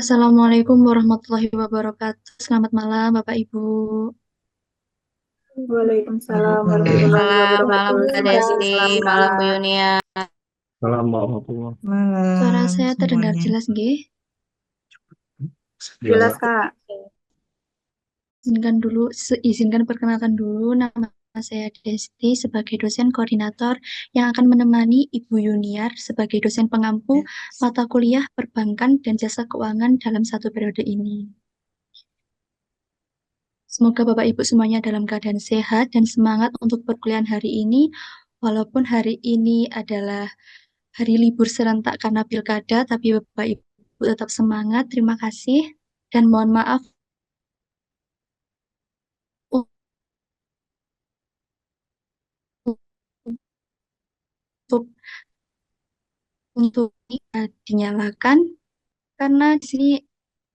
Assalamualaikum warahmatullahi wabarakatuh. Selamat malam, Bapak Ibu. Selamat Waalaikumsalam malam. warahmatullahi Malam, malam wabarakatuh. Kak Semuanya Desti, selamat malam Bu malam. Yunia. Salam warahmatullahi Suara Malam saya terdengar semuanya. jelas, nggih? Jelas, wabarakatuh. Kak. Izinkan perkenalkan dulu nama saya Desti sebagai dosen koordinator yang akan menemani Ibu Yuniar sebagai dosen pengampu mata kuliah perbankan dan jasa keuangan dalam satu periode ini. Semoga Bapak Ibu semuanya dalam keadaan sehat dan semangat untuk perkuliahan hari ini, walaupun hari ini adalah hari libur serentak karena pilkada, tapi Bapak Ibu tetap semangat. Terima kasih dan mohon maaf untuk dinyalakan karena di sini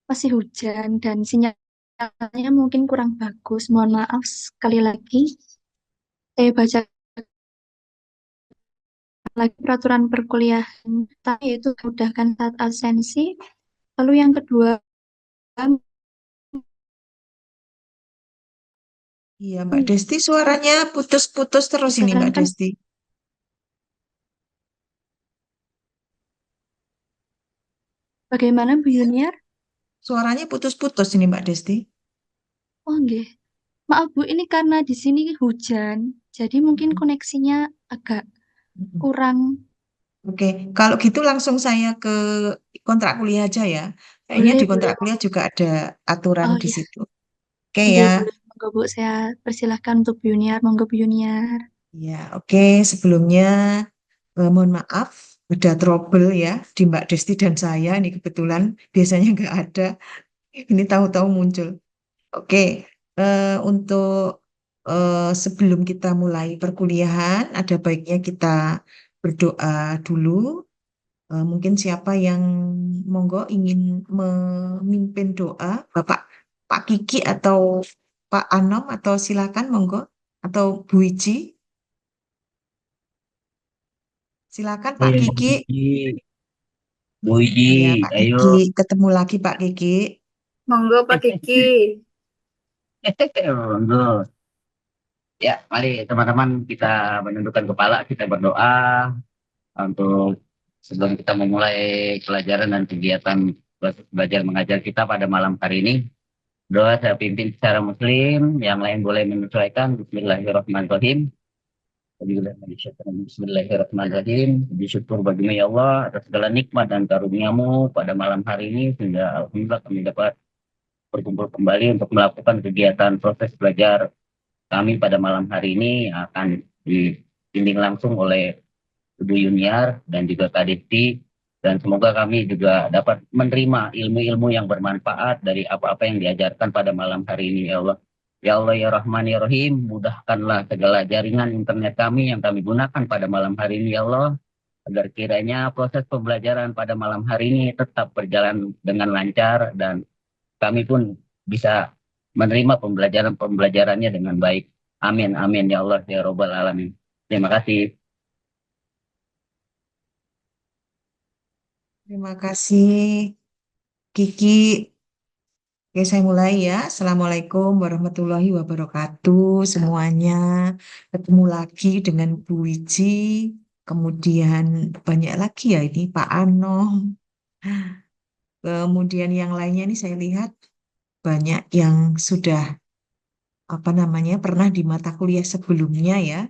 masih hujan dan sinyalnya mungkin kurang bagus. Mohon maaf sekali lagi. Saya baca lagi peraturan perkuliahan, yaitu memudahkan saat absensi. Lalu yang kedua, Iya, Mbak Desti, suaranya putus-putus terus ini, Mbak disarankan Desti. bagaimana Bu Yuniar? Suaranya putus-putus ini, Mbak Desti. Oh, nggih. Maaf Bu, ini karena di sini hujan, jadi mungkin koneksinya agak kurang. Oke, kalau gitu langsung saya ke kontrak kuliah aja ya. Kayaknya Boleh, di boleh. kontrak kuliah juga ada aturan Oh di ya, situ. Oke nggih, ya. boleh. Monggo Bu, saya persilahkan untuk Bu Yuniar. Monggo Bu Yuniar. Ya, oke. Sebelumnya mohon maaf ada trouble ya di Mbak Desti dan saya. Ini kebetulan biasanya nggak ada. Ini tahu-tahu muncul. Oke, untuk sebelum kita mulai perkuliahan, ada baiknya kita berdoa dulu. Mungkin siapa yang monggo ingin memimpin doa, Pak Kiki atau Pak Anom atau silakan monggo atau Bu Iji, silakan Pak Iya, Kiki. Bu Iji, Ya, Pak ayo. Kiki, ketemu lagi Pak Kiki. Monggo Pak Kiki. Monggo. Ya, mari teman-teman kita menundukkan kepala, kita berdoa untuk sebelum kita memulai pelajaran dan kegiatan belajar mengajar kita pada malam hari ini. Doa saya pimpin secara muslim, yang lain boleh menyesuaikan. Bismillahirrahmanirrahim. Bismillahirrahmanirrahim. Bersyukur bagimu ya Allah atas segala nikmat dan karuniamu pada malam hari ini sehingga alhamdulillah kami dapat berkumpul kembali untuk melakukan kegiatan proses belajar kami pada malam hari ini yang akan dibimbing langsung oleh Ibu Yuniar dan juga Kak Desti, dan semoga kami juga dapat menerima ilmu-ilmu yang bermanfaat dari apa-apa yang diajarkan pada malam hari ini ya Allah. Ya Allah ya Rahman ya Rahim, mudahkanlah segala jaringan internet kami yang kami gunakan pada malam hari ini ya Allah, agar kiranya proses pembelajaran pada malam hari ini tetap berjalan dengan lancar dan kami pun bisa menerima pembelajarannya dengan baik. Amin, amin ya Allah ya Robbal Alamin. Terima kasih. Terima kasih Kiki. Oke, saya mulai ya. Assalamualaikum warahmatullahi wabarakatuh semuanya. Ketemu lagi dengan Bu Wiji. Kemudian banyak lagi ya ini Pak Anom. Kemudian yang lainnya ini saya lihat banyak yang sudah apa namanya pernah di mata kuliah sebelumnya ya.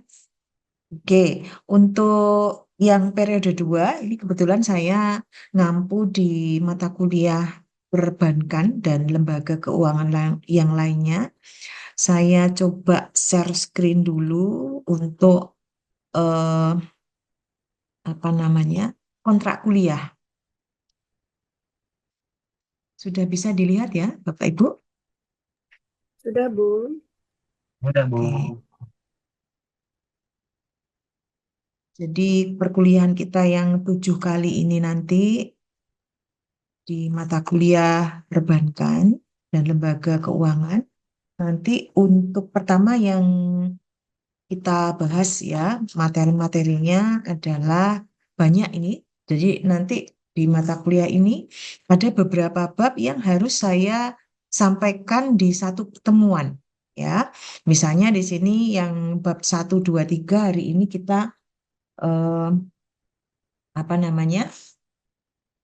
Oke, untuk yang periode 2 ini kebetulan saya ngampu di mata kuliah perbankan dan lembaga keuangan yang lainnya. Saya coba share screen dulu untuk eh, apa namanya kontrak kuliah. Sudah bisa dilihat ya, Bapak Ibu? Sudah, Bu? Udah, Bu. Oke. Jadi perkuliahan kita yang 7 kali ini nanti di mata kuliah perbankan dan lembaga keuangan. Nanti untuk pertama yang kita bahas ya, materi-materinya adalah banyak ini. Jadi nanti di mata kuliah ini ada beberapa bab yang harus saya sampaikan di satu pertemuan. Ya, misalnya di sini yang bab 1, 2, 3 hari ini kita eh, apa namanya?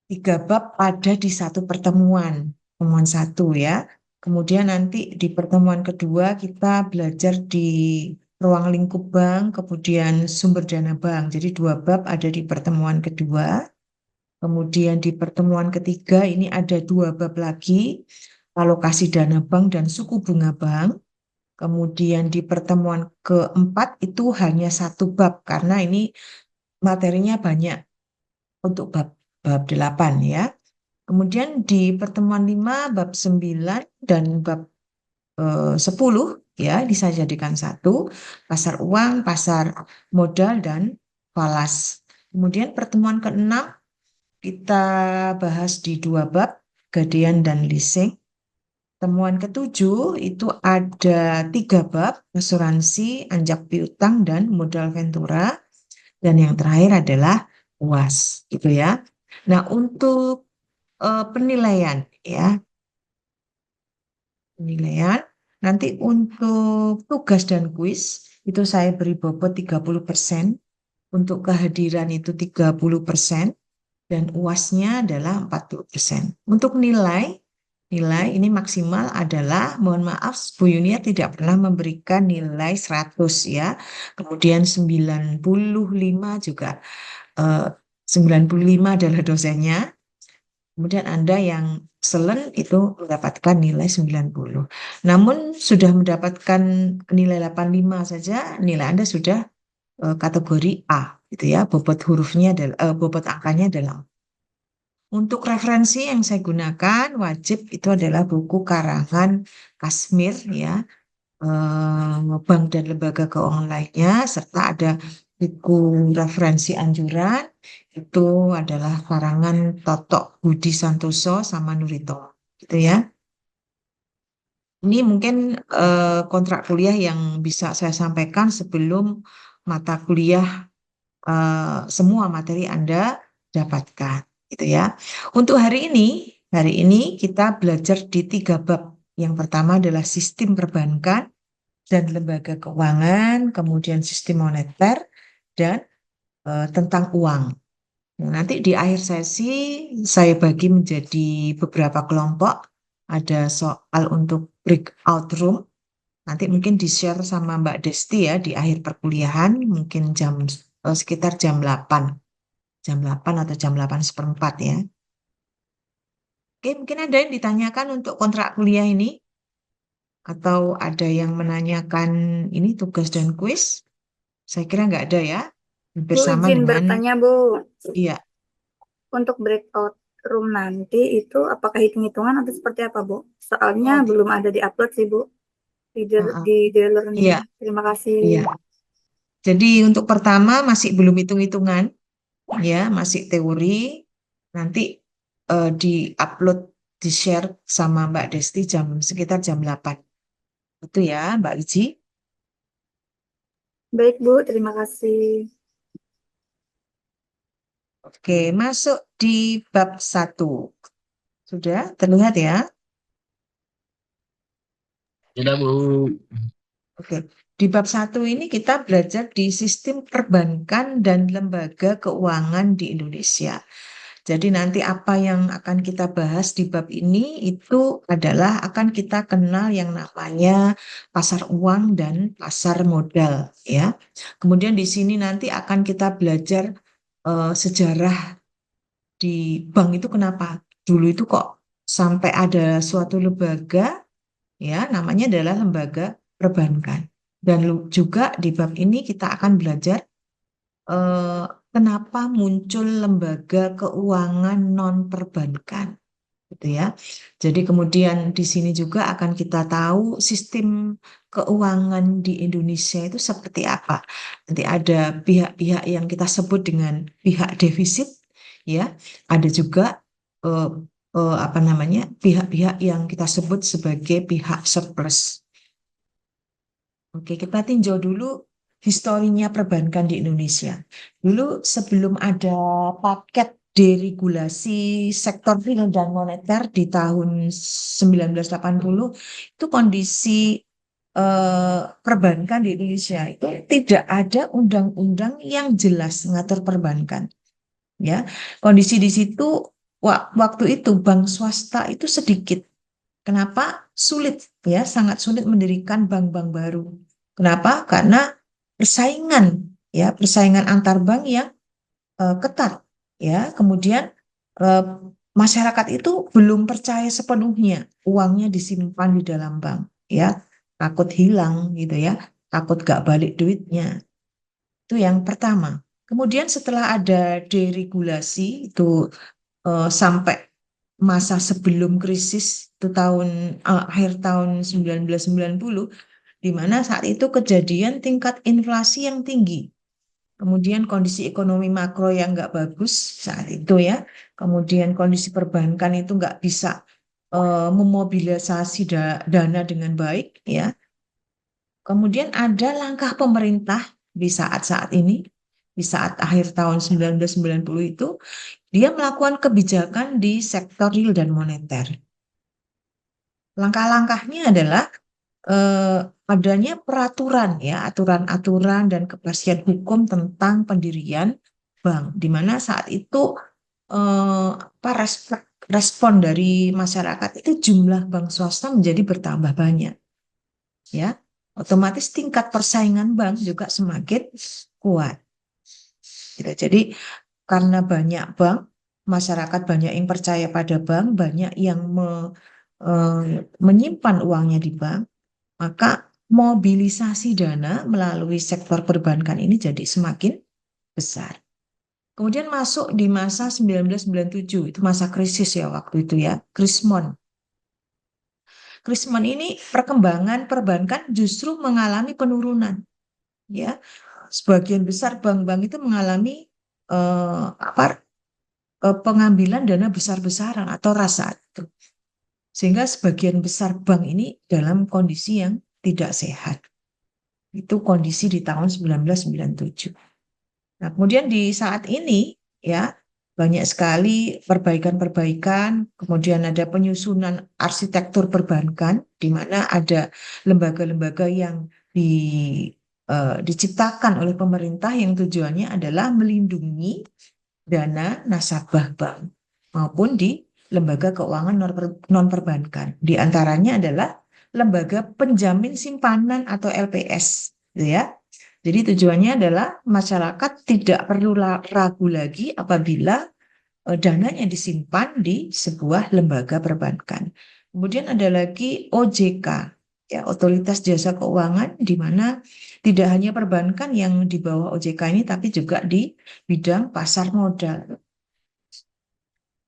3 bab ada di satu pertemuan satu ya. Kemudian nanti di pertemuan kedua kita belajar di ruang lingkup bank, kemudian sumber dana bank. Jadi 2 bab ada di pertemuan kedua. Kemudian di pertemuan ketiga ini ada 2 bab lagi, alokasi dana bank dan suku bunga bank. Kemudian di pertemuan keempat itu hanya 1 bab karena ini materinya banyak untuk bab 8 ya. Kemudian di pertemuan 5, bab 9 dan bab 10 ya bisa jadikan satu, pasar uang, pasar modal, dan falas. Kemudian pertemuan ke-6 kita bahas di 2 bab, gadaian dan leasing. Temuan ke-7 itu ada 3 bab, asuransi, anjak piutang, dan modal ventura. Dan yang terakhir adalah UAS, gitu ya. Nah, untuk penilaian ya, penilaian nanti untuk tugas dan kuis itu saya beri bobot 30%, untuk kehadiran itu 30%, dan UASnya adalah 40%. Untuk nilai ini maksimal adalah, mohon maaf Bu Yunia tidak pernah memberikan nilai 100 ya. Kemudian 95 juga 95 adalah dosennya. Kemudian Anda yang excellent itu mendapatkan nilai 90. Namun sudah mendapatkan nilai 85 saja, nilai Anda sudah kategori A gitu ya. Bobot hurufnya adalah bobot angkanya adalah. Untuk referensi yang saya gunakan wajib itu adalah buku karangan Kasmir ya, bank dan lembaga keuangan lainnya, serta ada buku referensi anjuran itu adalah karangan Totok Budi Santoso sama Nurito gitu ya. Ini mungkin kontrak kuliah yang bisa saya sampaikan sebelum mata kuliah semua materi Anda dapatkan gitu ya. Untuk hari ini kita belajar di 3 bab. Yang pertama adalah sistem perbankan dan lembaga keuangan, kemudian sistem moneter, dan tentang uang. Nah, nanti di akhir sesi saya bagi menjadi beberapa kelompok. Ada soal untuk breakout room. Nanti mungkin di-share sama Mbak Desti ya di akhir perkuliahan, mungkin sekitar jam 8. Jam 8 atau jam 8:15 ya. Oke, mungkin ada yang ditanyakan untuk kontrak kuliah ini? Atau ada yang menanyakan ini tugas dan kuis? Saya kira nggak ada ya. Hampir Bu, sama izin dengan, bertanya, Bu. iya, Untuk breakout room nanti itu apakah hitung-hitungan atau seperti apa, Bu? Soalnya oh, belum ada di upload sih, Bu. Di, uh-uh. di learning. Iya, Terima kasih. iya. Jadi untuk pertama masih belum hitung-hitungan, ya, masih teori. Nanti di-upload, di-share sama Mbak Desti sekitar jam 8. Itu ya, Mbak Iji. Baik, Bu. Terima kasih. Oke, masuk di bab 1. Sudah terlihat ya? Sudah Bu. Oke. Di bab 1 ini kita belajar di sistem perbankan dan lembaga keuangan di Indonesia. Jadi nanti apa yang akan kita bahas di bab ini itu adalah akan kita kenal yang namanya pasar uang dan pasar modal ya. Kemudian di sini nanti akan kita belajar sejarah di bank itu kenapa dulu itu kok sampai ada suatu lembaga ya namanya adalah lembaga perbankan. Dan juga di bab ini kita akan belajar eh, kenapa muncul lembaga keuangan non perbankan gitu ya. Jadi kemudian di sini juga akan kita tahu sistem keuangan di Indonesia itu seperti apa. Nanti ada pihak-pihak yang kita sebut dengan pihak defisit ya. Ada juga eh, apa namanya? Pihak-pihak yang kita sebut sebagai pihak surplus. Oke, kita tinjau dulu historinya perbankan di Indonesia. Dulu sebelum ada paket deregulasi sektor real dan moneter di tahun 1980, itu kondisi perbankan di Indonesia itu tidak ada undang-undang yang jelas mengatur perbankan. Ya, kondisi di situ waktu itu bank swasta itu sedikit. Kenapa? Sulit ya, sangat sulit mendirikan bank-bank baru. Kenapa? Karena persaingan antar bank yang ketat ya. Kemudian eh, masyarakat itu belum percaya sepenuhnya uangnya disimpan di dalam bank ya, takut hilang gitu ya, takut gak balik duitnya. Itu yang pertama. Kemudian setelah ada deregulasi itu sampai masa sebelum krisis itu akhir tahun 1990, di mana saat itu kejadian tingkat inflasi yang tinggi. Kemudian kondisi ekonomi makro yang nggak bagus saat itu ya. Kemudian kondisi perbankan itu nggak bisa memobilisasi dana dengan baik ya. Kemudian ada langkah pemerintah di saat-saat ini, di saat akhir tahun 1990 itu, dia melakukan kebijakan di sektor real dan moneter. Langkah-langkahnya adalah adanya peraturan ya, aturan-aturan dan kepastian hukum tentang pendirian bank, di mana saat itu respon dari masyarakat itu jumlah bank swasta menjadi bertambah banyak, ya, otomatis tingkat persaingan bank juga semakin kuat. Gitu. Jadi karena banyak bank, masyarakat banyak yang percaya pada bank, banyak yang menyimpan uangnya di bank, maka mobilisasi dana melalui sektor perbankan ini jadi semakin besar. Kemudian masuk di masa 1997, itu masa krisis ya waktu itu ya, Krismon. Krismon ini perkembangan perbankan justru mengalami penurunan. Ya, sebagian besar bank-bank itu mengalami pengambilan dana besar-besaran atau rasa itu. Sehingga sebagian besar bank ini dalam kondisi yang tidak sehat. Itu kondisi di tahun 1997. Nah, kemudian di saat ini ya banyak sekali perbaikan-perbaikan, kemudian ada penyusunan arsitektur perbankan di mana ada lembaga-lembaga yang diciptakan oleh pemerintah yang tujuannya adalah melindungi dana nasabah bank maupun di lembaga keuangan non-perbankan. Di antaranya adalah lembaga penjamin simpanan atau LPS, gitu ya. Jadi tujuannya adalah masyarakat tidak perlu ragu lagi apabila dananya disimpan di sebuah lembaga perbankan. Kemudian ada lagi OJK, ya, Otoritas Jasa Keuangan, di mana tidak hanya perbankan yang di bawah OJK ini, tapi juga di bidang pasar modal.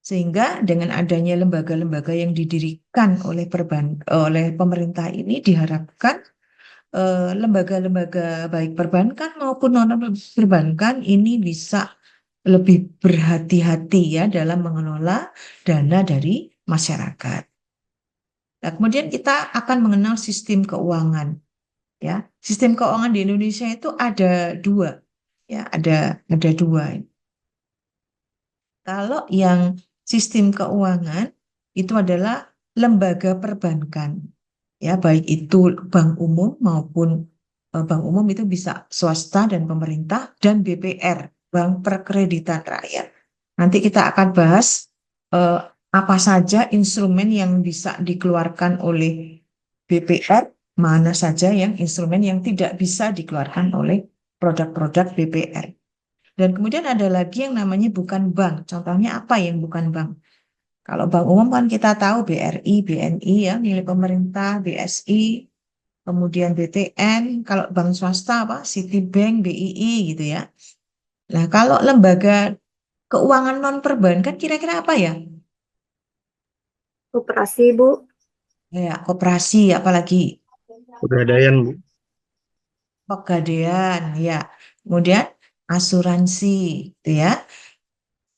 Sehingga dengan adanya lembaga-lembaga yang didirikan oleh pemerintah ini diharapkan lembaga-lembaga baik perbankan maupun non-perbankan ini bisa lebih berhati-hati ya dalam mengelola dana dari masyarakat. Nah, kemudian kita akan mengenal sistem keuangan. Ya, sistem keuangan di Indonesia itu ada dua. Ya, ada dua. Kalau yang sistem keuangan itu adalah lembaga perbankan. Ya, baik itu bank umum maupun bank umum itu bisa swasta dan pemerintah, dan BPR, Bank Perkreditan Rakyat. Nanti kita akan bahas apa saja instrumen yang bisa dikeluarkan oleh BPR, mana saja yang instrumen yang tidak bisa dikeluarkan oleh produk-produk BPR. Dan kemudian ada lagi yang namanya bukan bank. Contohnya apa yang bukan bank? Kalau bank umum kan kita tahu BRI, BNI ya, milik pemerintah, BSI, kemudian BTN, kalau bank swasta apa? Citibank, BII gitu ya. Nah, kalau lembaga keuangan non perbankan kira-kira apa ya? Koperasi, Bu. Ya, koperasi, apalagi Pegadaian, Bu. pegadaian, ya. Kemudian asuransi, gitu ya.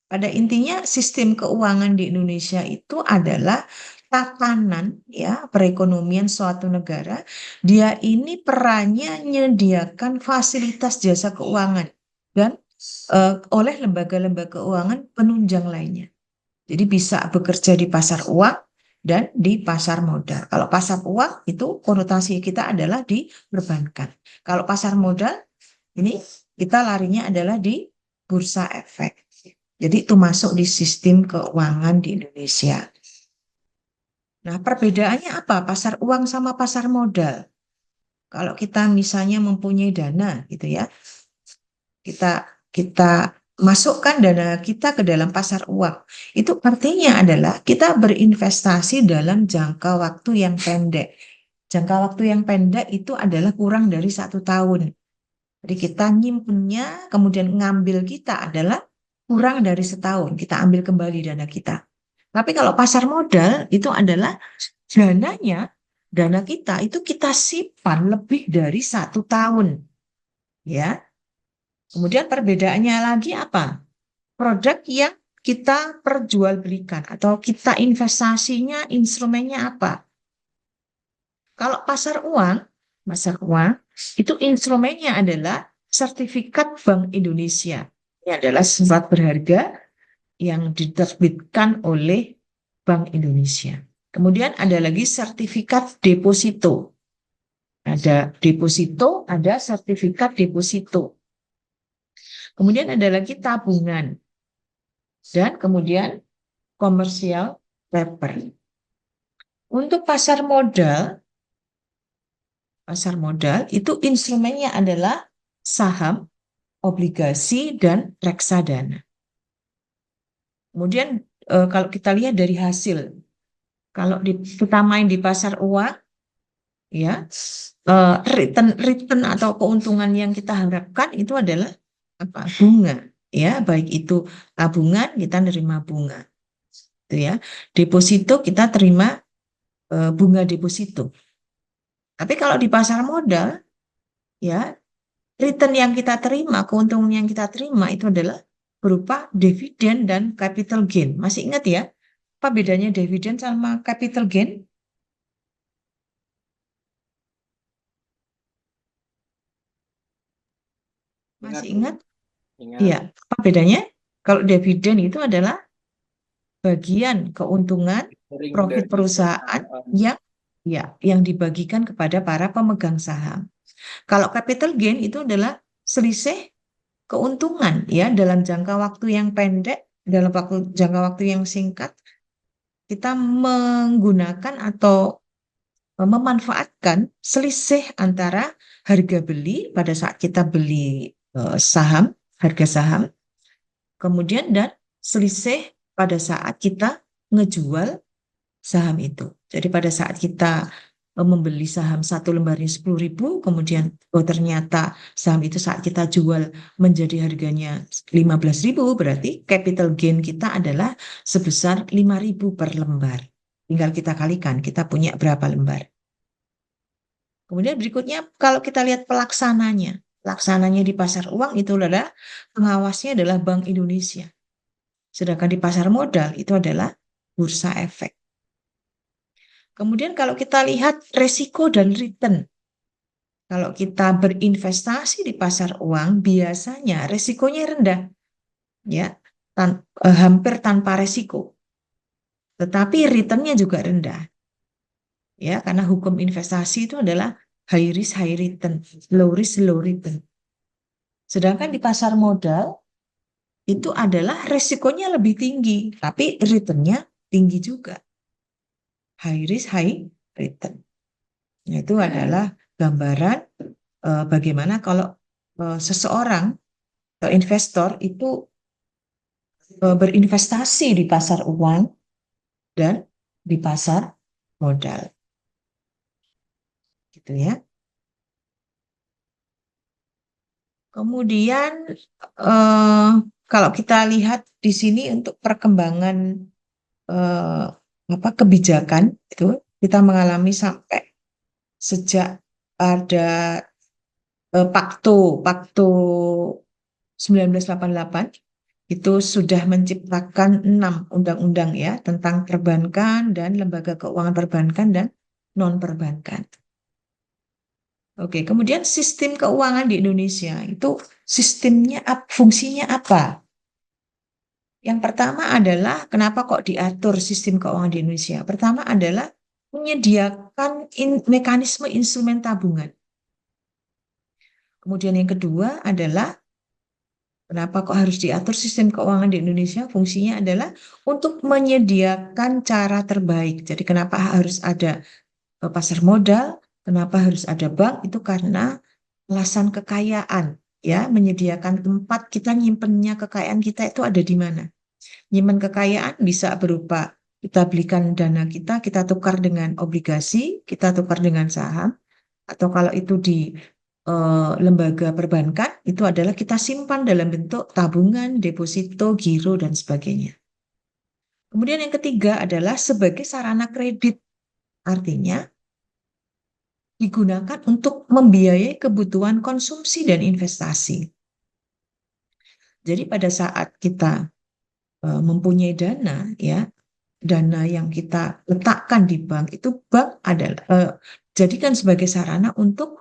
Pada intinya sistem keuangan di Indonesia itu adalah tatanan ya perekonomian suatu negara. Dia ini perannya menyediakan fasilitas jasa keuangan dan oleh lembaga-lembaga keuangan penunjang lainnya. Jadi bisa bekerja di pasar uang dan di pasar modal. Kalau pasar uang itu konotasi kita adalah di perbankan. Kalau pasar modal ini kita larinya adalah di bursa efek. Jadi itu masuk di sistem keuangan di Indonesia. Nah, perbedaannya apa? Pasar uang sama pasar modal. Kalau kita misalnya mempunyai dana gitu ya, kita masukkan dana kita ke dalam pasar uang. Itu artinya adalah kita berinvestasi dalam jangka waktu yang pendek. Jangka waktu yang pendek itu adalah kurang dari 1 tahun. Jadi kita nyimpennya, kemudian ngambil kita adalah kurang dari setahun. Kita ambil kembali dana kita. Tapi kalau pasar modal itu adalah dana kita itu kita simpan lebih dari 1 tahun. Ya. Kemudian perbedaannya lagi apa? Produk yang kita perjualbelikan atau kita investasinya, instrumennya apa? Kalau pasar uang itu instrumennya adalah sertifikat Bank Indonesia. Ini adalah surat berharga yang diterbitkan oleh Bank Indonesia. Kemudian ada lagi sertifikat deposito. Ada deposito, ada sertifikat deposito. Kemudian ada lagi tabungan. Dan kemudian commercial paper. Untuk pasar modal itu instrumennya adalah saham, obligasi, dan reksadana. Kemudian kalau kita lihat dari hasil, kalau kita main di pasar uang, ya return atau keuntungan yang kita harapkan itu adalah apa? Bunga, ya baik itu tabungan kita nerima bunga, itu ya. Deposito kita terima bunga deposito. Tapi kalau di pasar modal, ya return yang kita terima, keuntungan yang kita terima itu adalah berupa dividen dan capital gain. Masih ingat ya? Apa bedanya dividen sama capital gain? Masih ingat? Iya. Apa bedanya? Kalau dividen itu adalah bagian keuntungan profit perusahaan yang dibagikan kepada para pemegang saham. Kalau capital gain itu adalah selisih keuntungan ya dalam jangka waktu yang pendek, dalam jangka waktu yang singkat, kita menggunakan atau memanfaatkan selisih antara harga beli pada saat kita beli saham, harga saham, kemudian dan selisih pada saat kita ngejual saham itu. Jadi pada saat kita membeli saham 1 lembarnya 10.000, kemudian ternyata saham itu saat kita jual menjadi harganya 15.000, berarti capital gain kita adalah sebesar 5.000 per lembar. Tinggal kita kalikan, kita punya berapa lembar. Kemudian berikutnya kalau kita lihat pelaksananya di pasar uang itu adalah pengawasnya adalah Bank Indonesia. Sedangkan di pasar modal itu adalah bursa efek. Kemudian kalau kita lihat resiko dan return, kalau kita berinvestasi di pasar uang biasanya resikonya rendah, ya hampir tanpa resiko. Tetapi returnnya juga rendah, ya karena hukum investasi itu adalah high risk high return, low risk low return. Sedangkan di pasar modal itu adalah resikonya lebih tinggi, tapi returnnya tinggi juga. High risk, high return. Itu adalah gambaran bagaimana kalau seseorang atau investor itu berinvestasi di pasar uang dan di pasar modal. Gitu ya. Kemudian kalau kita lihat di sini untuk perkembangan kebijakan itu kita mengalami sampai sejak ada Pakto 1988 itu sudah menciptakan 6 undang-undang ya tentang perbankan dan lembaga keuangan perbankan dan non-perbankan. Oke, kemudian sistem keuangan di Indonesia itu fungsinya apa? Yang pertama adalah kenapa kok diatur sistem keuangan di Indonesia? Pertama adalah menyediakan mekanisme instrumen tabungan. Kemudian yang kedua adalah kenapa kok harus diatur sistem keuangan di Indonesia? Fungsinya adalah untuk menyediakan cara terbaik. Jadi kenapa harus ada pasar modal? Kenapa harus ada bank? Itu karena alasan kekayaan, ya, menyediakan tempat kita nyimpennya kekayaan kita itu ada di mana. Nyimpen kekayaan bisa berupa kita belikan dana kita tukar dengan obligasi, kita tukar dengan saham, atau kalau itu di lembaga perbankan, itu adalah kita simpan dalam bentuk tabungan, deposito, giro, dan sebagainya. Kemudian yang ketiga adalah sebagai sarana kredit. Artinya, digunakan untuk membiayai kebutuhan konsumsi dan investasi. Jadi pada saat kita mempunyai dana, ya, dana yang kita letakkan di bank, itu bank adalah jadikan sebagai sarana untuk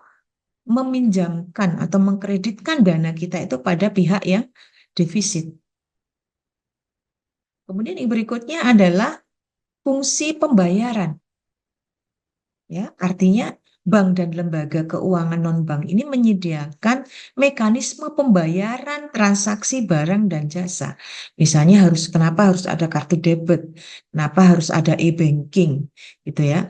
meminjamkan atau mengkreditkan dana kita itu pada pihak yang defisit. Kemudian yang berikutnya adalah fungsi pembayaran. Ya, artinya bank dan lembaga keuangan non-bank ini menyediakan mekanisme pembayaran transaksi barang dan jasa. Misalnya kenapa harus ada kartu debit, kenapa harus ada e-banking, gitu ya.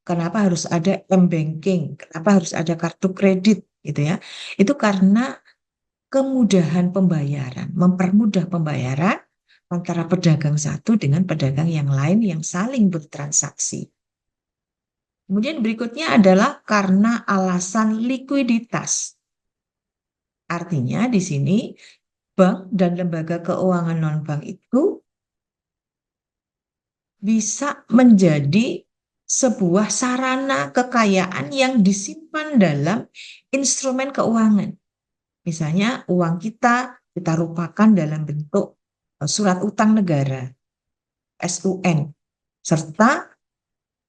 Kenapa harus ada m-banking, kenapa harus ada kartu kredit, gitu ya. Itu karena kemudahan pembayaran, mempermudah pembayaran antara pedagang satu dengan pedagang yang lain yang saling bertransaksi. Kemudian berikutnya adalah karena alasan likuiditas. Artinya di sini bank dan lembaga keuangan non-bank itu bisa menjadi sebuah sarana kekayaan yang disimpan dalam instrumen keuangan. Misalnya uang kita rupakan dalam bentuk surat utang negara, SUN, serta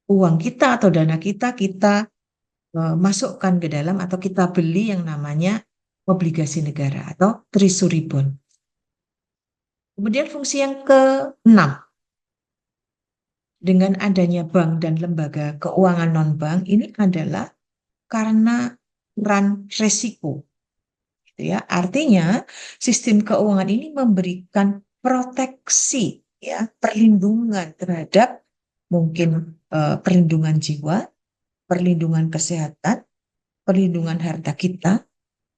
uang kita atau dana kita masukkan ke dalam atau kita beli yang namanya obligasi negara atau treasury bond. Kemudian fungsi yang ke-6, dengan adanya bank dan lembaga keuangan non-bank ini adalah karena peran resiko. Gitu ya. Artinya sistem keuangan ini memberikan proteksi, ya, perlindungan terhadap mungkin perlindungan jiwa, perlindungan kesehatan, perlindungan harta kita.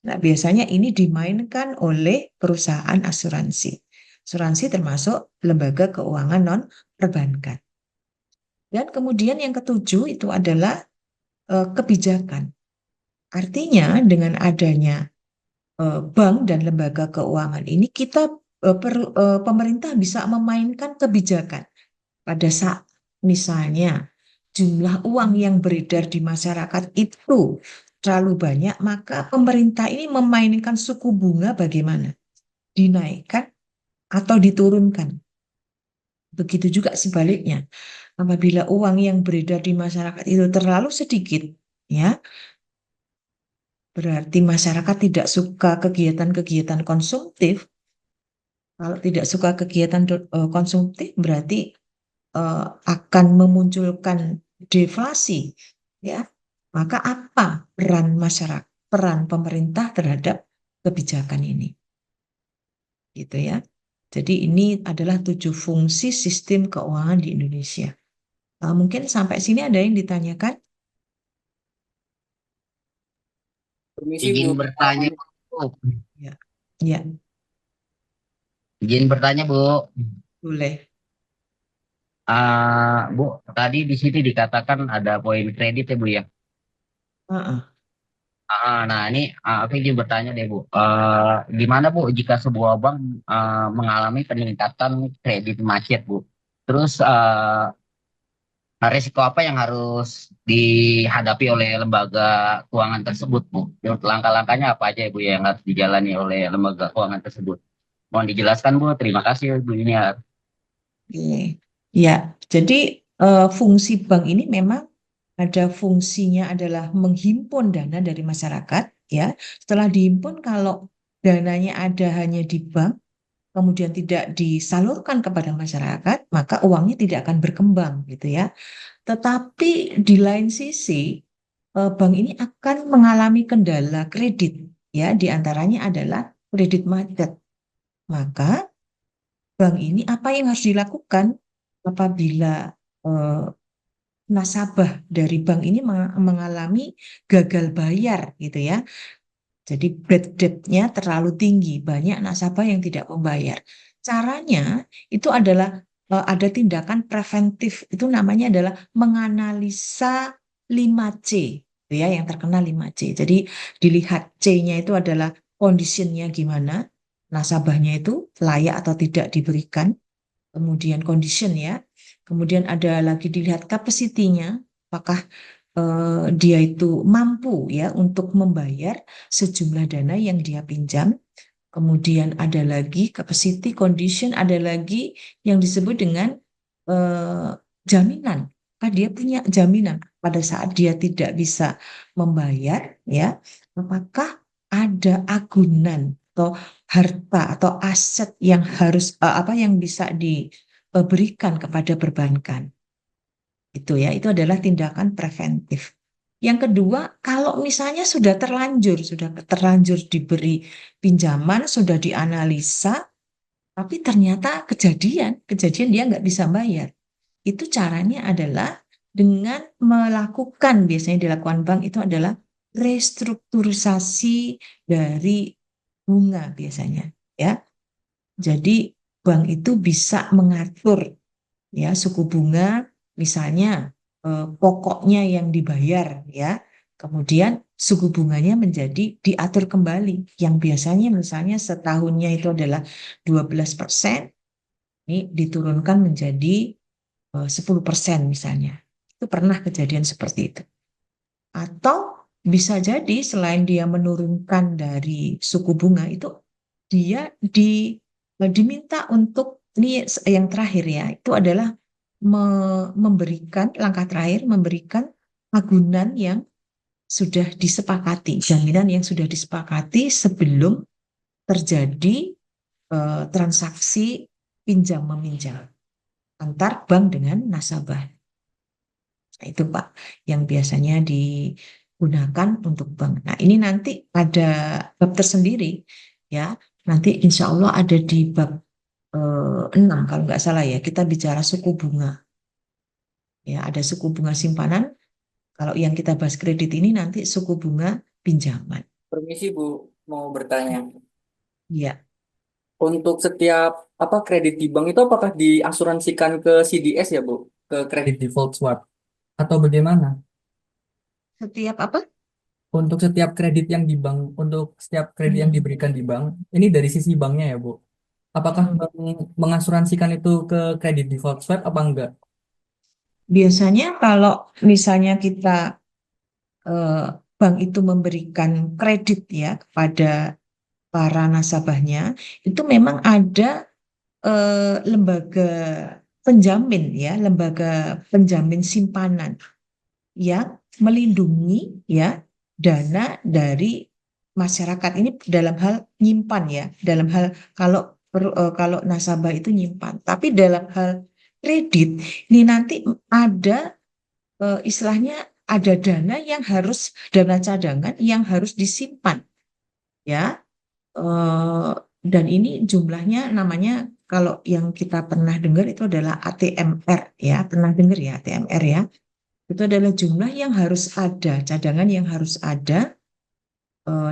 Nah, biasanya ini dimainkan oleh perusahaan asuransi. Asuransi termasuk lembaga keuangan non-perbankan. Dan kemudian yang ke-7 itu adalah kebijakan. Artinya dengan adanya bank dan lembaga keuangan ini pemerintah bisa memainkan kebijakan pada saat misalnya jumlah uang yang beredar di masyarakat itu terlalu banyak, maka pemerintah ini memainkan suku bunga bagaimana? Dinaikkan atau diturunkan. Begitu juga sebaliknya. Apabila uang yang beredar di masyarakat itu terlalu sedikit, ya, berarti masyarakat tidak suka kegiatan-kegiatan konsumtif. Kalau tidak suka kegiatan konsumtif, berarti akan memunculkan deflasi, ya. Maka apa peran masyarakat, peran pemerintah terhadap kebijakan ini? Gitu ya. Jadi ini adalah 7 fungsi sistem keuangan di Indonesia. Mungkin sampai sini ada yang ditanyakan? Permisi, Izin Bu. bertanya, Bu. Ya, ya, Izin bertanya, Bu. boleh. Bu, tadi di sini dikatakan ada poin kredit ya, Bu ya. Heeh. Nah, ini aku izin bertanya deh, Bu. Gimana, Bu, jika sebuah bank mengalami peningkatan kredit macet, Bu? Terus risiko apa yang harus dihadapi oleh lembaga keuangan tersebut, Bu? Langkah-langkahnya apa aja, Bu, yang harus dijalani oleh lembaga keuangan tersebut? Mohon dijelaskan, Bu. Terima kasih, Bu. Ini ya. Oke. Ya, jadi fungsi bank ini memang ada fungsinya adalah menghimpun dana dari masyarakat, ya. Setelah dihimpun, kalau dananya ada hanya di bank, kemudian tidak disalurkan kepada masyarakat, maka uangnya tidak akan berkembang gitu ya. Tetapi di lain sisi, bank ini akan mengalami kendala kredit, ya, di antaranya adalah kredit macet. Maka bank ini apa yang harus dilakukan apabila eh, nasabah dari bank ini mengalami gagal bayar gitu ya. Jadi bad debt-nya terlalu tinggi, banyak nasabah yang tidak membayar. Caranya itu adalah ada tindakan preventif, itu namanya adalah menganalisa 5C, gitu ya, yang terkenal 5C. Jadi dilihat C-nya itu adalah condition-nya gimana, nasabahnya itu layak atau tidak diberikan, kemudian condition ya, kemudian ada lagi dilihat capacity-nya, apakah dia itu mampu ya untuk membayar sejumlah dana yang dia pinjam. Kemudian ada lagi capacity condition, ada lagi yang disebut dengan eh, jaminan. Apakah dia punya jaminan pada saat dia tidak bisa membayar ya? Apakah ada agunan atau harta atau aset yang harus apa yang bisa diberikan kepada perbankan? Itu ya, itu adalah tindakan preventif. Yang kedua, kalau misalnya sudah terlanjur diberi pinjaman, sudah dianalisa, tapi ternyata kejadian dia nggak bisa bayar. Itu caranya adalah dengan melakukan, biasanya dilakukan bank itu adalah restrukturisasi dari bunga biasanya, ya. Jadi bank itu bisa mengatur ya suku bunga, misalnya pokoknya yang dibayar ya, kemudian suku bunganya menjadi diatur kembali yang biasanya misalnya setahunnya itu adalah 12%, ini diturunkan menjadi 10% misalnya. Itu pernah kejadian seperti itu. Atau bisa jadi selain dia menurunkan dari suku bunga itu, dia diminta untuk, ini yang terakhir ya, itu adalah memberikan, langkah terakhir memberikan agunan yang sudah disepakati, jaminan yang sudah disepakati sebelum terjadi transaksi pinjam meminjam antar bank dengan nasabah. Nah, itu Pak yang biasanya digunakan untuk bank. Nah, ini nanti ada bab tersendiri ya. Nanti insya Allah ada di bab 6 kalau nggak salah ya. Kita bicara suku bunga. Ya, ada suku bunga simpanan. Kalau yang kita bahas kredit ini nanti suku bunga pinjaman. Permisi Bu, mau bertanya. Ya, Untuk setiap apa kredit di bank itu apakah diasuransikan ke CDS ya Bu? Ke kredit default swap atau bagaimana? setiap apa? Untuk setiap kredit yang di bank, untuk setiap kredit yang diberikan di bank, ini dari sisi banknya ya Bu. Apakah Hmm. bank mengasuransikan itu ke kredit default swap apa enggak? Biasanya kalau misalnya kita eh, bank itu memberikan kredit ya kepada para nasabahnya, itu memang ada lembaga penjamin ya, lembaga penjamin simpanan yang melindungi ya dana dari masyarakat ini dalam hal nyimpan ya, dalam hal kalau kalau nasabah itu nyimpan. Tapi dalam hal kredit ini nanti ada istilahnya ada dana cadangan yang harus disimpan ya. Eh, dan ini jumlahnya namanya kalau yang kita pernah dengar itu adalah ATMR ya, pernah dengar ya ATMR ya. Itu adalah jumlah yang harus ada, cadangan yang harus ada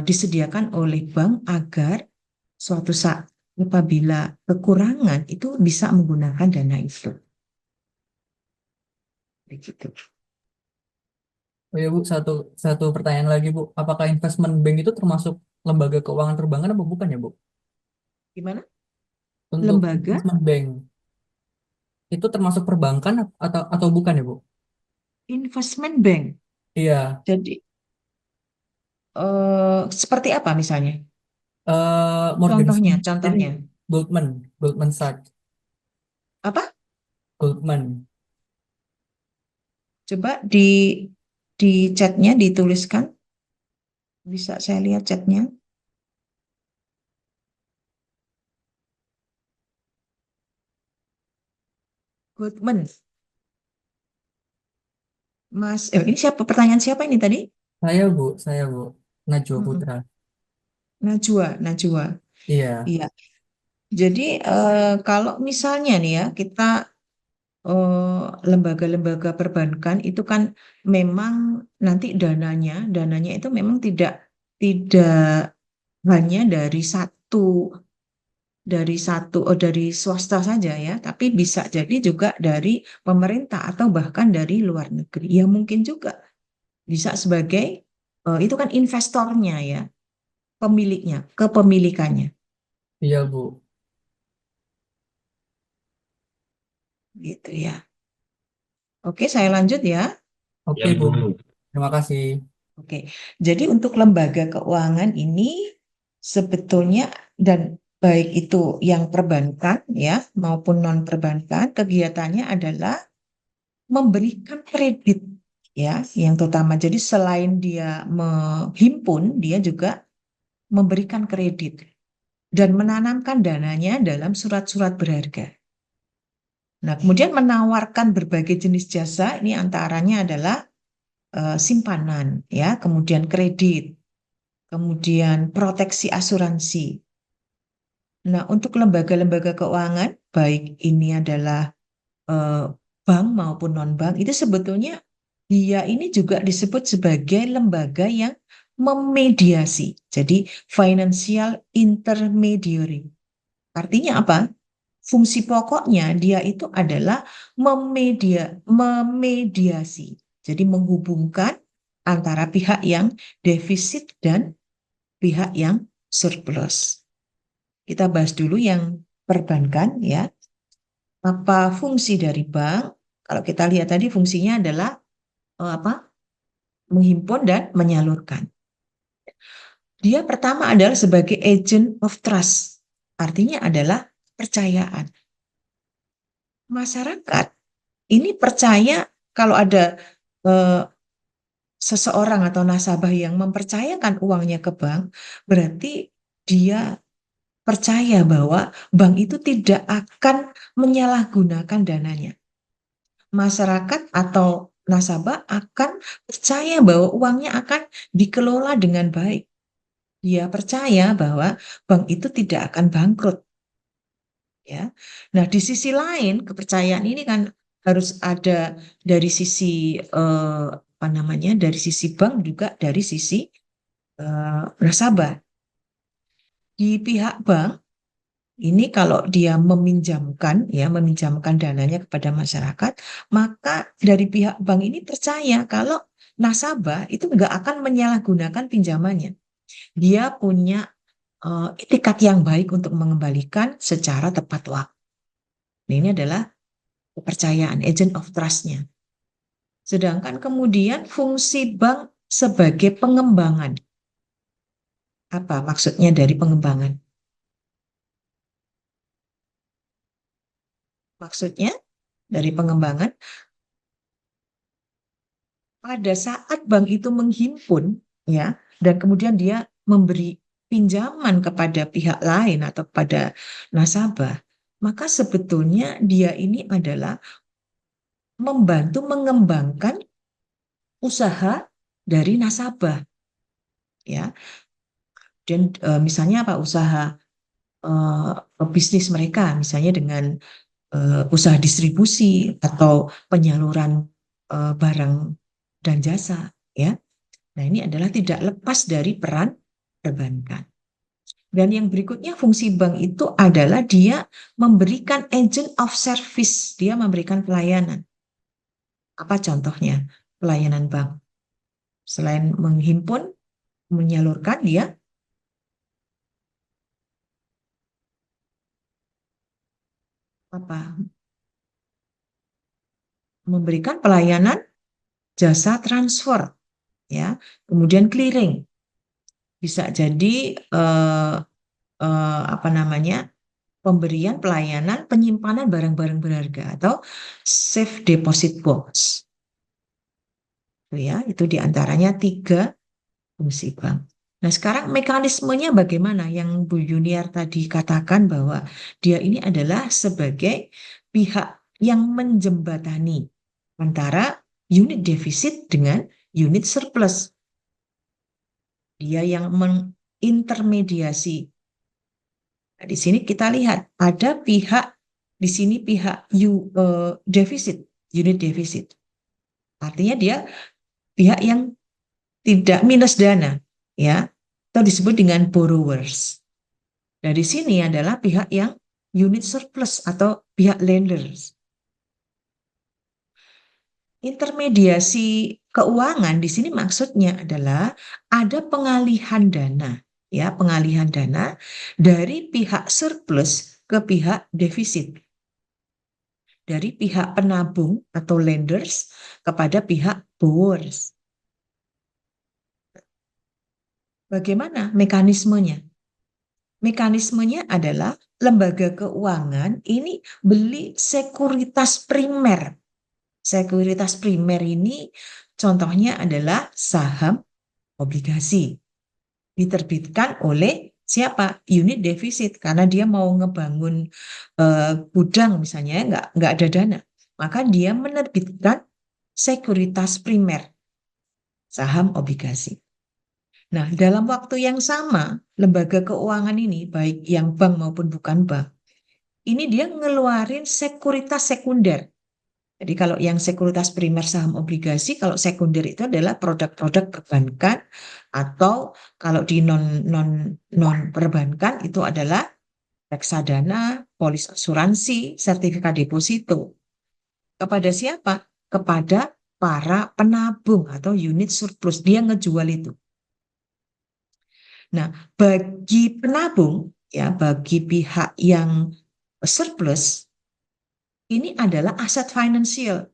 disediakan oleh bank agar suatu saat apabila kekurangan itu bisa menggunakan dana itu. Begitu. Oh ya Bu, satu pertanyaan lagi Bu. Apakah investment bank itu termasuk lembaga keuangan perbankan apa bukan ya Bu? Gimana? Untuk Lembaga investment bank itu termasuk perbankan atau bukan ya Bu? investment bank. Iya, Jadi seperti apa misalnya? Morgan Contohnya, Stanley ini contohnya. Goldman Sachs, Apa? Goldman. Coba di chatnya dituliskan. Bisa saya lihat chatnya? Goodman. Mas, ini siapa? Pertanyaan siapa ini tadi? Saya Bu. Najwa Mm-mm. Putra. Najwa. Iya, Iya. Jadi kalau misalnya nih ya kita lembaga-lembaga perbankan itu kan memang nanti dananya itu memang tidak hanya dari swasta saja ya, tapi bisa jadi juga dari pemerintah atau bahkan dari luar negeri. Ya mungkin juga bisa sebagai itu kan investornya ya, pemiliknya, kepemilikannya iya Bu. gitu ya. Oke, saya lanjut ya. Oke Ya Bu. Bu. Terima kasih. Oke, jadi untuk lembaga keuangan ini sebetulnya dan baik itu yang perbankan ya maupun non perbankan kegiatannya adalah memberikan kredit ya yang terutama. Jadi selain dia menghimpun, dia juga memberikan kredit dan menanamkan dananya dalam surat-surat berharga. Nah, kemudian menawarkan berbagai jenis jasa ini antaranya adalah simpanan ya, kemudian kredit, kemudian proteksi asuransi. Nah, untuk lembaga-lembaga keuangan, baik ini adalah eh, bank maupun non-bank, itu sebetulnya dia ini juga disebut sebagai lembaga yang memediasi. Jadi, financial intermediary. Artinya apa? Fungsi pokoknya dia itu adalah memediasi. Jadi, menghubungkan antara pihak yang defisit dan pihak yang surplus. Kita bahas dulu yang perbankan ya. Apa fungsi dari bank? Kalau kita lihat tadi fungsinya adalah apa? Menghimpun dan menyalurkan. Dia pertama adalah sebagai agent of trust. Artinya adalah kepercayaan. Masyarakat ini percaya kalau ada eh, seseorang atau nasabah yang mempercayakan uangnya ke bank, berarti dia percaya bahwa bank itu tidak akan menyalahgunakan dananya. Masyarakat atau nasabah akan percaya bahwa uangnya akan dikelola dengan baik. Dia percaya bahwa bank itu tidak akan bangkrut, ya. Nah, di sisi lain kepercayaan ini kan harus ada dari sisi apa namanya? Dari sisi bank juga dari sisi nasabah. Di pihak bank ini kalau dia meminjamkan dananya kepada masyarakat, maka dari pihak bank ini percaya kalau nasabah itu nggak akan menyalahgunakan pinjamannya. Dia punya itikat yang baik untuk mengembalikan secara tepat waktu. Nah, ini adalah kepercayaan, agent of trust-nya. Sedangkan kemudian fungsi bank sebagai pengembangan. Apa maksudnya dari pengembangan? Maksudnya dari pengembangan pada saat bank itu menghimpun ya dan kemudian dia memberi pinjaman kepada pihak lain atau pada nasabah, maka sebetulnya dia ini adalah membantu mengembangkan usaha dari nasabah ya. Dan misalnya apa usaha bisnis mereka misalnya dengan usaha distribusi atau penyaluran barang dan jasa ya. Nah, ini adalah tidak lepas dari peran perbankan. Dan yang berikutnya fungsi bank itu adalah dia memberikan agent of service, dia memberikan pelayanan. Apa contohnya pelayanan bank? Selain menghimpun, menyalurkan, dia apa? Memberikan pelayanan jasa transfer, ya, kemudian clearing. Bisa jadi apa namanya pemberian pelayanan penyimpanan barang-barang berharga atau safe deposit box. Ya, itu diantaranya 3 fungsi bank. Nah, sekarang mekanismenya bagaimana? Yang Bu Yuniar tadi katakan bahwa dia ini adalah sebagai pihak yang menjembatani antara unit defisit dengan unit surplus. Dia yang mengintermediasi. Nah, di sini kita lihat ada pihak di sini pihak defisit, unit defisit. Artinya dia pihak yang tidak minus dana, ya, atau disebut dengan borrowers. Dari sini adalah pihak yang unit surplus atau pihak lenders. Intermediasi keuangan di sini maksudnya adalah ada pengalihan dana, ya, pengalihan dana dari pihak surplus ke pihak defisit. Dari pihak penabung atau lenders kepada pihak borrowers. Bagaimana mekanismenya? Mekanismenya adalah lembaga keuangan ini beli sekuritas primer. Sekuritas primer ini contohnya adalah saham, obligasi. Diterbitkan oleh siapa? Unit defisit, karena dia mau ngebangun gudang misalnya, nggak ada dana. Maka dia menerbitkan sekuritas primer, saham, obligasi. Nah, dalam waktu yang sama, lembaga keuangan ini, baik yang bank maupun bukan bank, ini dia ngeluarin sekuritas sekunder. Jadi kalau yang sekuritas primer saham obligasi, kalau sekunder itu adalah produk-produk perbankan, atau kalau di non perbankan itu adalah reksadana, polis asuransi, sertifikat deposito. Kepada siapa? Kepada para penabung atau unit surplus. Dia ngejual itu. Nah, bagi penabung, ya, bagi pihak yang surplus, ini adalah aset finansial,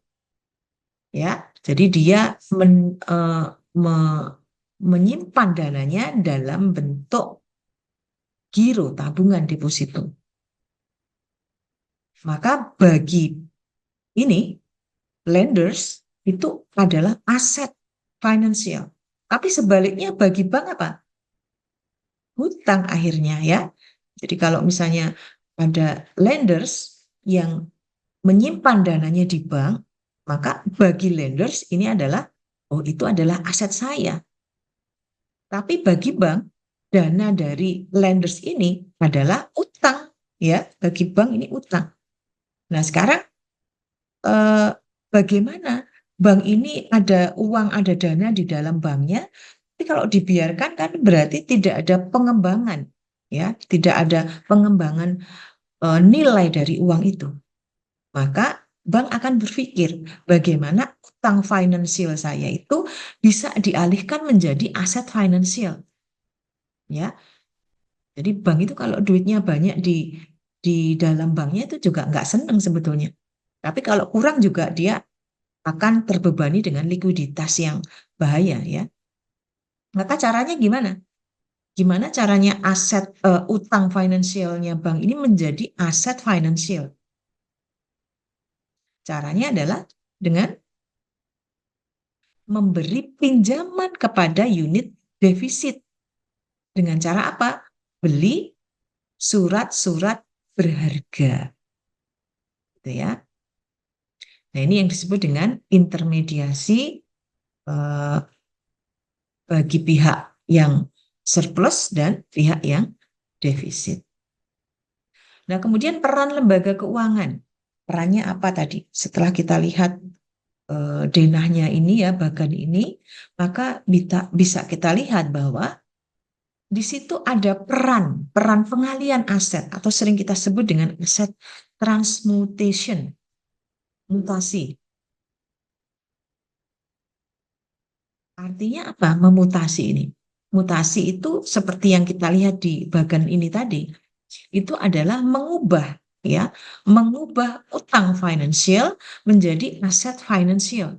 ya. Jadi dia menyimpan dananya dalam bentuk giro, tabungan deposito. Maka bagi ini lenders itu adalah aset finansial. Tapi sebaliknya bagi bank apa? Hutang akhirnya, ya. Jadi kalau misalnya ada lenders yang menyimpan dananya di bank, maka bagi lenders ini adalah, oh, itu adalah aset saya. Tapi bagi bank, dana dari lenders ini adalah utang, ya. Bagi bank ini utang. Nah, sekarang bagaimana? Bank ini ada uang, ada dana di dalam banknya, tapi kalau dibiarkan kan berarti tidak ada pengembangan, ya, tidak ada pengembangan nilai dari uang itu. Maka bank akan berpikir bagaimana utang finansial saya itu bisa dialihkan menjadi aset finansial, ya. Jadi bank itu kalau duitnya banyak di dalam banknya itu juga nggak senang sebetulnya. Tapi kalau kurang juga dia akan terbebani dengan likuiditas yang bahaya, ya. Maka caranya gimana? Gimana caranya aset utang finansialnya bank ini menjadi aset finansial? Caranya adalah dengan memberi pinjaman kepada unit defisit. Dengan cara apa? Beli surat-surat berharga. Gitu, ya. Nah, ini yang disebut dengan intermediasi bagi pihak yang surplus dan pihak yang defisit. Nah, kemudian peran lembaga keuangan. Perannya apa tadi? Setelah kita lihat denahnya ini, ya, bagan ini, maka bisa kita lihat bahwa di situ ada peran pengalian aset atau sering kita sebut dengan aset transmutation, mutasi. Artinya apa memutasi ini? Mutasi itu seperti yang kita lihat di bagan ini tadi, itu adalah mengubah utang finansial menjadi aset finansial.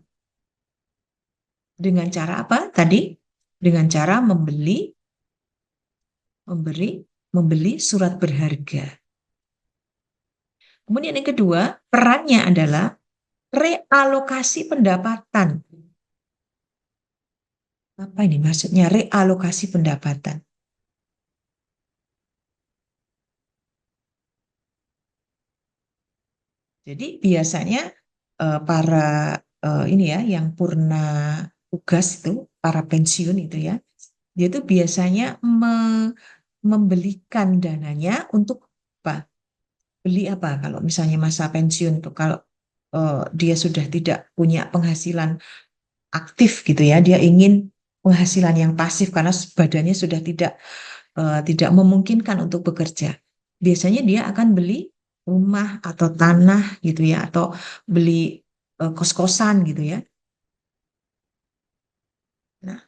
Dengan cara apa tadi? Dengan cara membeli surat berharga. Kemudian yang kedua, perannya adalah realokasi pendapatan. Apa ini maksudnya realokasi pendapatan? Jadi biasanya para ini ya yang purna tugas itu, para pensiun itu ya, dia itu biasanya membelikan dananya untuk apa? Beli apa? Kalau misalnya masa pensiun tuh, kalau dia sudah tidak punya penghasilan aktif gitu ya, dia ingin penghasilan yang pasif karena badannya sudah tidak memungkinkan untuk bekerja. Biasanya dia akan beli rumah atau tanah gitu ya, atau beli kos-kosan gitu ya. Nah,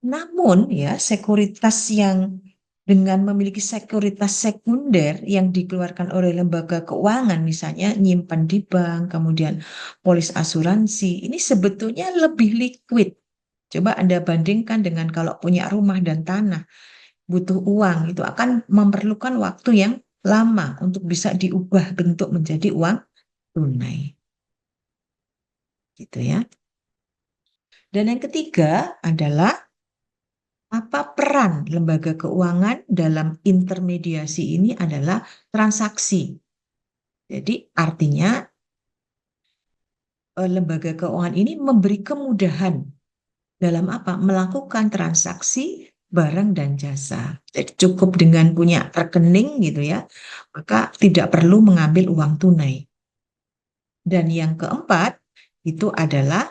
namun ya sekuritas yang dengan memiliki sekuritas sekunder yang dikeluarkan oleh lembaga keuangan, misalnya nyimpan di bank, kemudian polis asuransi, ini sebetulnya lebih liquid. Coba Anda bandingkan dengan kalau punya rumah dan tanah, butuh uang, itu akan memerlukan waktu yang lama untuk bisa diubah bentuk menjadi uang tunai. Gitu ya. Dan yang ketiga adalah apa peran lembaga keuangan dalam intermediasi ini adalah transaksi. Jadi artinya lembaga keuangan ini memberi kemudahan dalam apa? Melakukan transaksi barang dan jasa. Jadi cukup dengan punya rekening gitu ya, maka tidak perlu mengambil uang tunai. Dan yang keempat itu adalah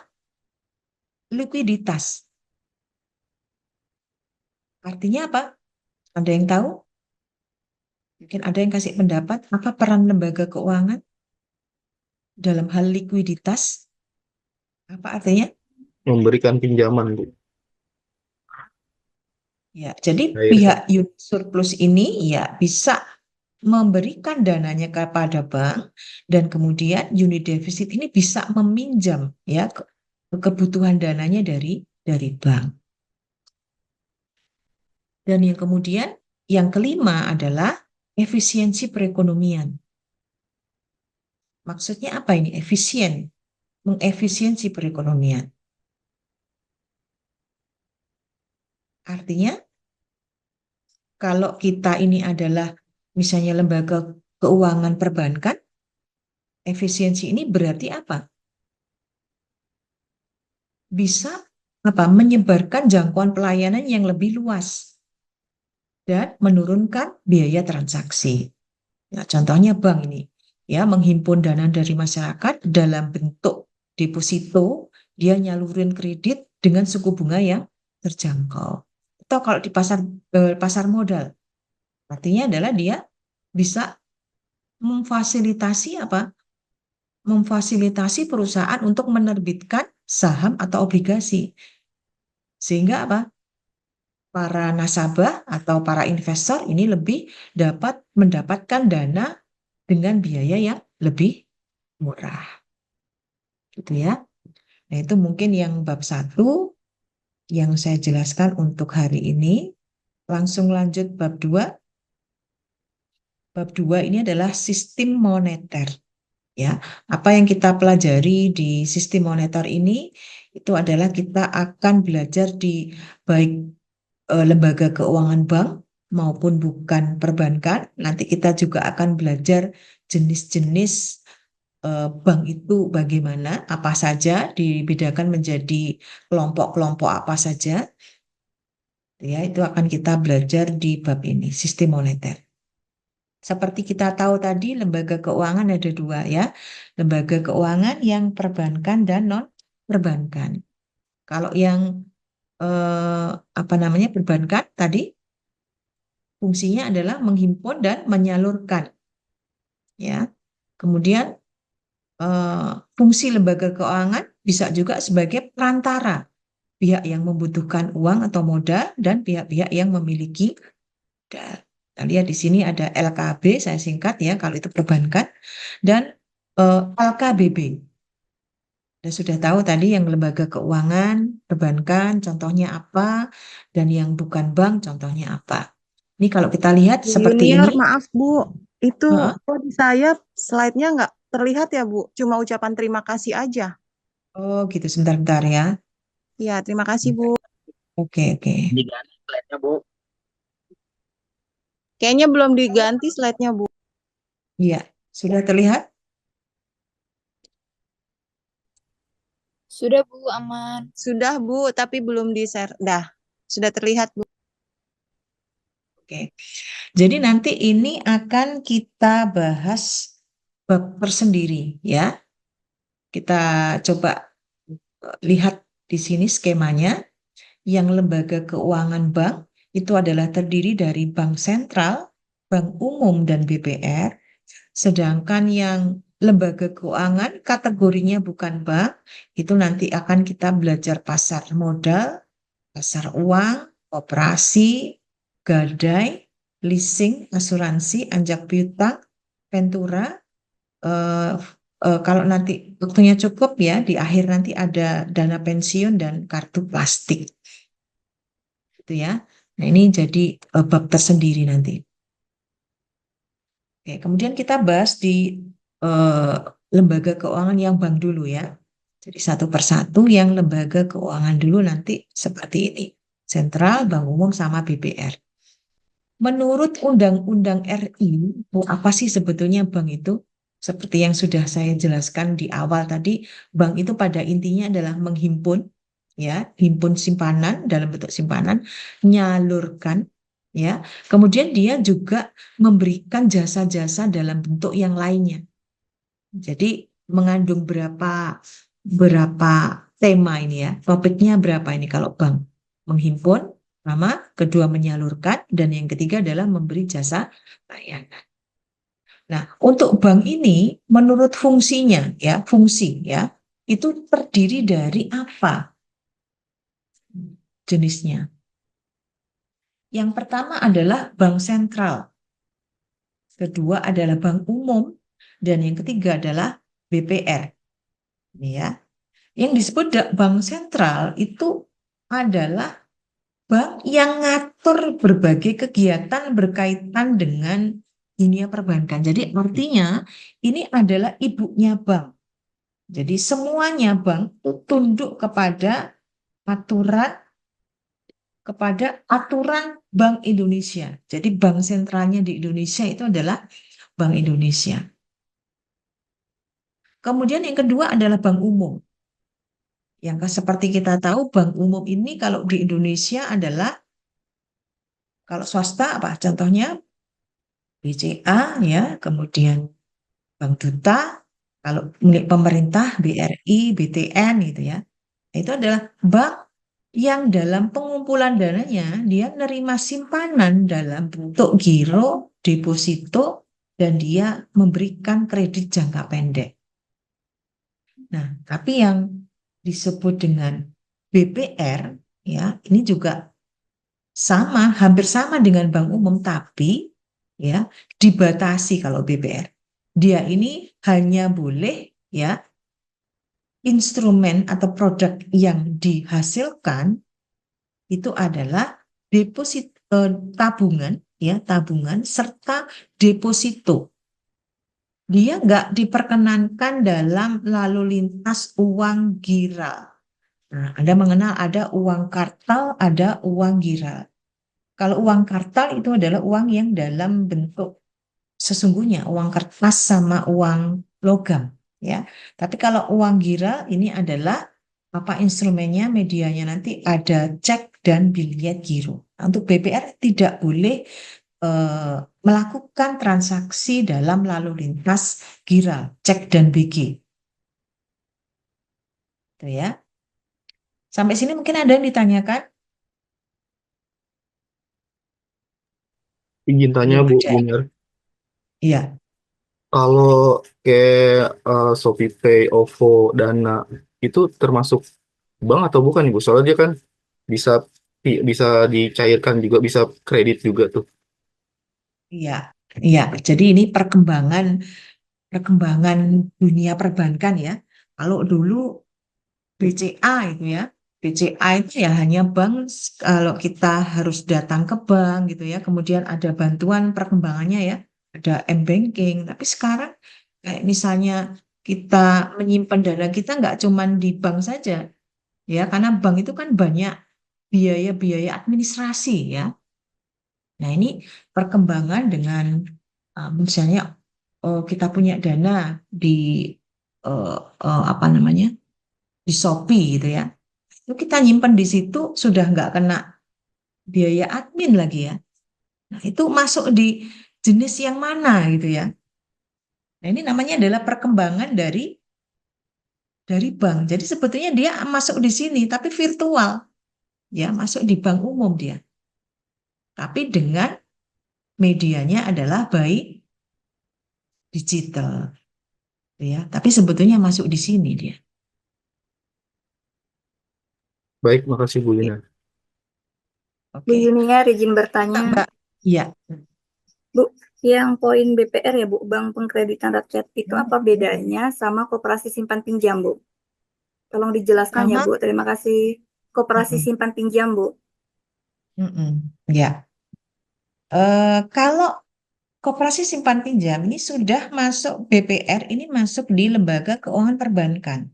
likuiditas. Artinya apa? Ada yang tahu? Mungkin ada yang kasih pendapat apa peran lembaga keuangan dalam hal likuiditas? Apa artinya? Memberikan pinjaman, Bu. Ya, jadi Air. pihak unit surplus ini ya bisa memberikan dananya kepada bank dan kemudian unit defisit ini bisa meminjam ya kebutuhan dananya dari bank. Dan yang kemudian yang kelima adalah efisiensi perekonomian. Maksudnya apa ini? Efisien, mengefisiensi perekonomian. Artinya kalau kita ini adalah misalnya lembaga keuangan perbankan, efisiensi ini berarti apa? Bisa apa? Menyebarkan jangkauan pelayanan yang lebih luas dan menurunkan biaya transaksi. Nah, contohnya bank ini ya menghimpun dana dari masyarakat dalam bentuk deposito, dia nyalurin kredit dengan suku bunga yang terjangkau. Atau kalau di pasar modal, artinya adalah dia bisa memfasilitasi apa? Memfasilitasi perusahaan untuk menerbitkan saham atau obligasi. Sehingga apa? Para nasabah atau para investor ini lebih dapat mendapatkan dana dengan biaya yang lebih murah. Gitu ya. Nah, itu mungkin yang bab 1 yang saya jelaskan untuk hari ini. Langsung lanjut bab 2. Bab 2 ini adalah sistem moneter. Ya, apa yang kita pelajari di sistem moneter ini itu adalah kita akan belajar di baik lembaga keuangan bank maupun bukan perbankan. Nanti kita juga akan belajar jenis-jenis bank itu bagaimana, apa saja, dibedakan menjadi kelompok-kelompok apa saja. Ya, itu akan kita belajar di bab ini, sistem moneter. Seperti kita tahu tadi, lembaga keuangan ada 2 ya. Lembaga keuangan yang perbankan dan non-perbankan. Kalau yang perbankan tadi fungsinya adalah menghimpun dan menyalurkan. Ya. Kemudian fungsi lembaga keuangan bisa juga sebagai perantara pihak yang membutuhkan uang atau modal dan pihak-pihak yang memiliki modal. Kita lihat di sini ada LKB, saya singkat ya, kalau itu perbankan, dan LKBB. Dan sudah tahu tadi yang lembaga keuangan, perbankan, contohnya apa, dan yang bukan bank, contohnya apa. Ini kalau kita lihat Bu seperti Junior, ini. maaf Bu, itu Heeh. kok di saya slide-nya nggak terlihat ya Bu, cuma ucapan terima kasih aja. Oh gitu, sebentar-bentar ya. Ya, terima kasih Bu. Oke, oke. Diganti slide-nya, Bu. Kayaknya belum diganti slide-nya Bu. Iya, sudah terlihat? Sudah Bu, aman. Sudah Bu, tapi belum di-share. Dah, sudah terlihat Bu. Oke. Jadi nanti ini akan kita bahas bab tersendiri ya. Kita coba lihat di sini skemanya. Yang lembaga keuangan bank itu adalah terdiri dari bank sentral, bank umum, dan BPR. Sedangkan yang lembaga keuangan kategorinya bukan bank, itu nanti akan kita belajar pasar modal, pasar uang, operasi, gadai, leasing, asuransi, anjak piutang, ventura. eh, Kalau nanti waktunya cukup ya, di akhir nanti ada dana pensiun dan kartu plastik. Gitu ya. Nah, ini jadi bab tersendiri nanti. Oke, kemudian kita bahas di eh, lembaga keuangan yang bank dulu ya. Jadi satu persatu yang lembaga keuangan dulu nanti seperti ini. Sentral, Bank Umum, sama BPR. Menurut Undang-Undang RI, apa sih sebetulnya bank itu? Seperti yang sudah saya jelaskan di awal tadi, bank itu pada intinya adalah menghimpun, ya, himpun simpanan dalam bentuk simpanan, nyalurkan, ya. Kemudian dia juga memberikan jasa-jasa dalam bentuk yang lainnya. Jadi mengandung berapa tema ini ya, topiknya berapa ini kalau bank? Menghimpun, pertama, kedua menyalurkan, dan yang ketiga adalah memberi jasa layanan. Nah, untuk bank ini menurut fungsinya ya, fungsi ya, itu terdiri dari apa jenisnya? Yang pertama adalah bank sentral, kedua adalah bank umum, dan yang ketiga adalah BPR. Ini ya. Yang disebut bank sentral itu adalah bank yang ngatur berbagai kegiatan berkaitan dengan dunia perbankan. Jadi artinya ini adalah ibunya bank. Jadi semuanya bank itu tunduk kepada aturan Bank Indonesia. Jadi bank sentralnya di Indonesia itu adalah Bank Indonesia. Kemudian yang kedua adalah bank umum. Yang seperti kita tahu bank umum ini kalau di Indonesia adalah kalau swasta apa? Contohnya BCA ya, kemudian Bank Duta, kalau milik pemerintah BRI, BTN gitu ya. Itu adalah bank yang dalam pengumpulan dananya dia nerima simpanan dalam bentuk giro, deposito, dan dia memberikan kredit jangka pendek. Nah, tapi yang disebut dengan BPR ya, ini juga sama, hampir sama dengan bank umum, tapi ya dibatasi kalau BPR. Dia ini hanya boleh ya instrumen atau produk yang dihasilkan itu adalah deposito, tabungan ya, tabungan serta deposito. Dia nggak diperkenankan dalam lalu lintas uang giral. Nah, Anda mengenal ada uang kartal, ada uang giral. Kalau uang kartal itu adalah uang yang dalam bentuk sesungguhnya uang kertas sama uang logam ya. Tapi kalau uang giral ini adalah apa instrumennya, medianya nanti ada cek dan biliet giro. Nah, untuk BPR tidak boleh melakukan transaksi dalam lalu lintas giral, cek dan BG. Itu ya. Sampai sini mungkin ada yang ditanyakan? Izin tanya Belum Bu, ada. Bung Mer. Iya, Kalau kayak ShopeePay, OVO, Dana itu termasuk bank atau bukan Ibu? Soalnya dia kan bisa bisa dicairkan juga, bisa kredit juga tuh. iya, iya. Jadi ini perkembangan dunia perbankan ya. Kalau dulu BCA itu ya, BCA itu ya hanya bank kalau kita harus datang ke bank gitu ya. Kemudian ada bantuan perkembangannya ya, ada m-banking. Tapi sekarang kayak misalnya kita menyimpan dana kita nggak cuma di bank saja ya, karena bank itu kan banyak biaya-biaya administrasi ya. Nah ini perkembangan dengan misalnya kita punya dana di apa namanya di Shopee gitu ya. Itu kita nyimpen di situ sudah nggak kena biaya admin lagi ya. Nah, itu masuk di jenis yang mana gitu ya. Nah, ini namanya adalah perkembangan dari bank. Jadi sebetulnya dia masuk di sini tapi virtual ya, masuk di bank umum dia. Tapi dengan medianya adalah by digital ya. Tapi sebetulnya masuk di sini dia. Baik, makasih Bu Oke, Lina. Bu oke. Yunia izin Nah, bertanya. Mbak, iya. Bu, yang poin BPR ya Bu, Bank Pengkreditan Rakyat itu apa bedanya sama koperasi simpan pinjam Bu? Tolong dijelaskan ya Sama, Bu, terima kasih. Koperasi mm-mm, simpan pinjam Bu. mm-mm, ya. Kalau koperasi simpan pinjam ini sudah masuk BPR, ini masuk di lembaga keuangan perbankan.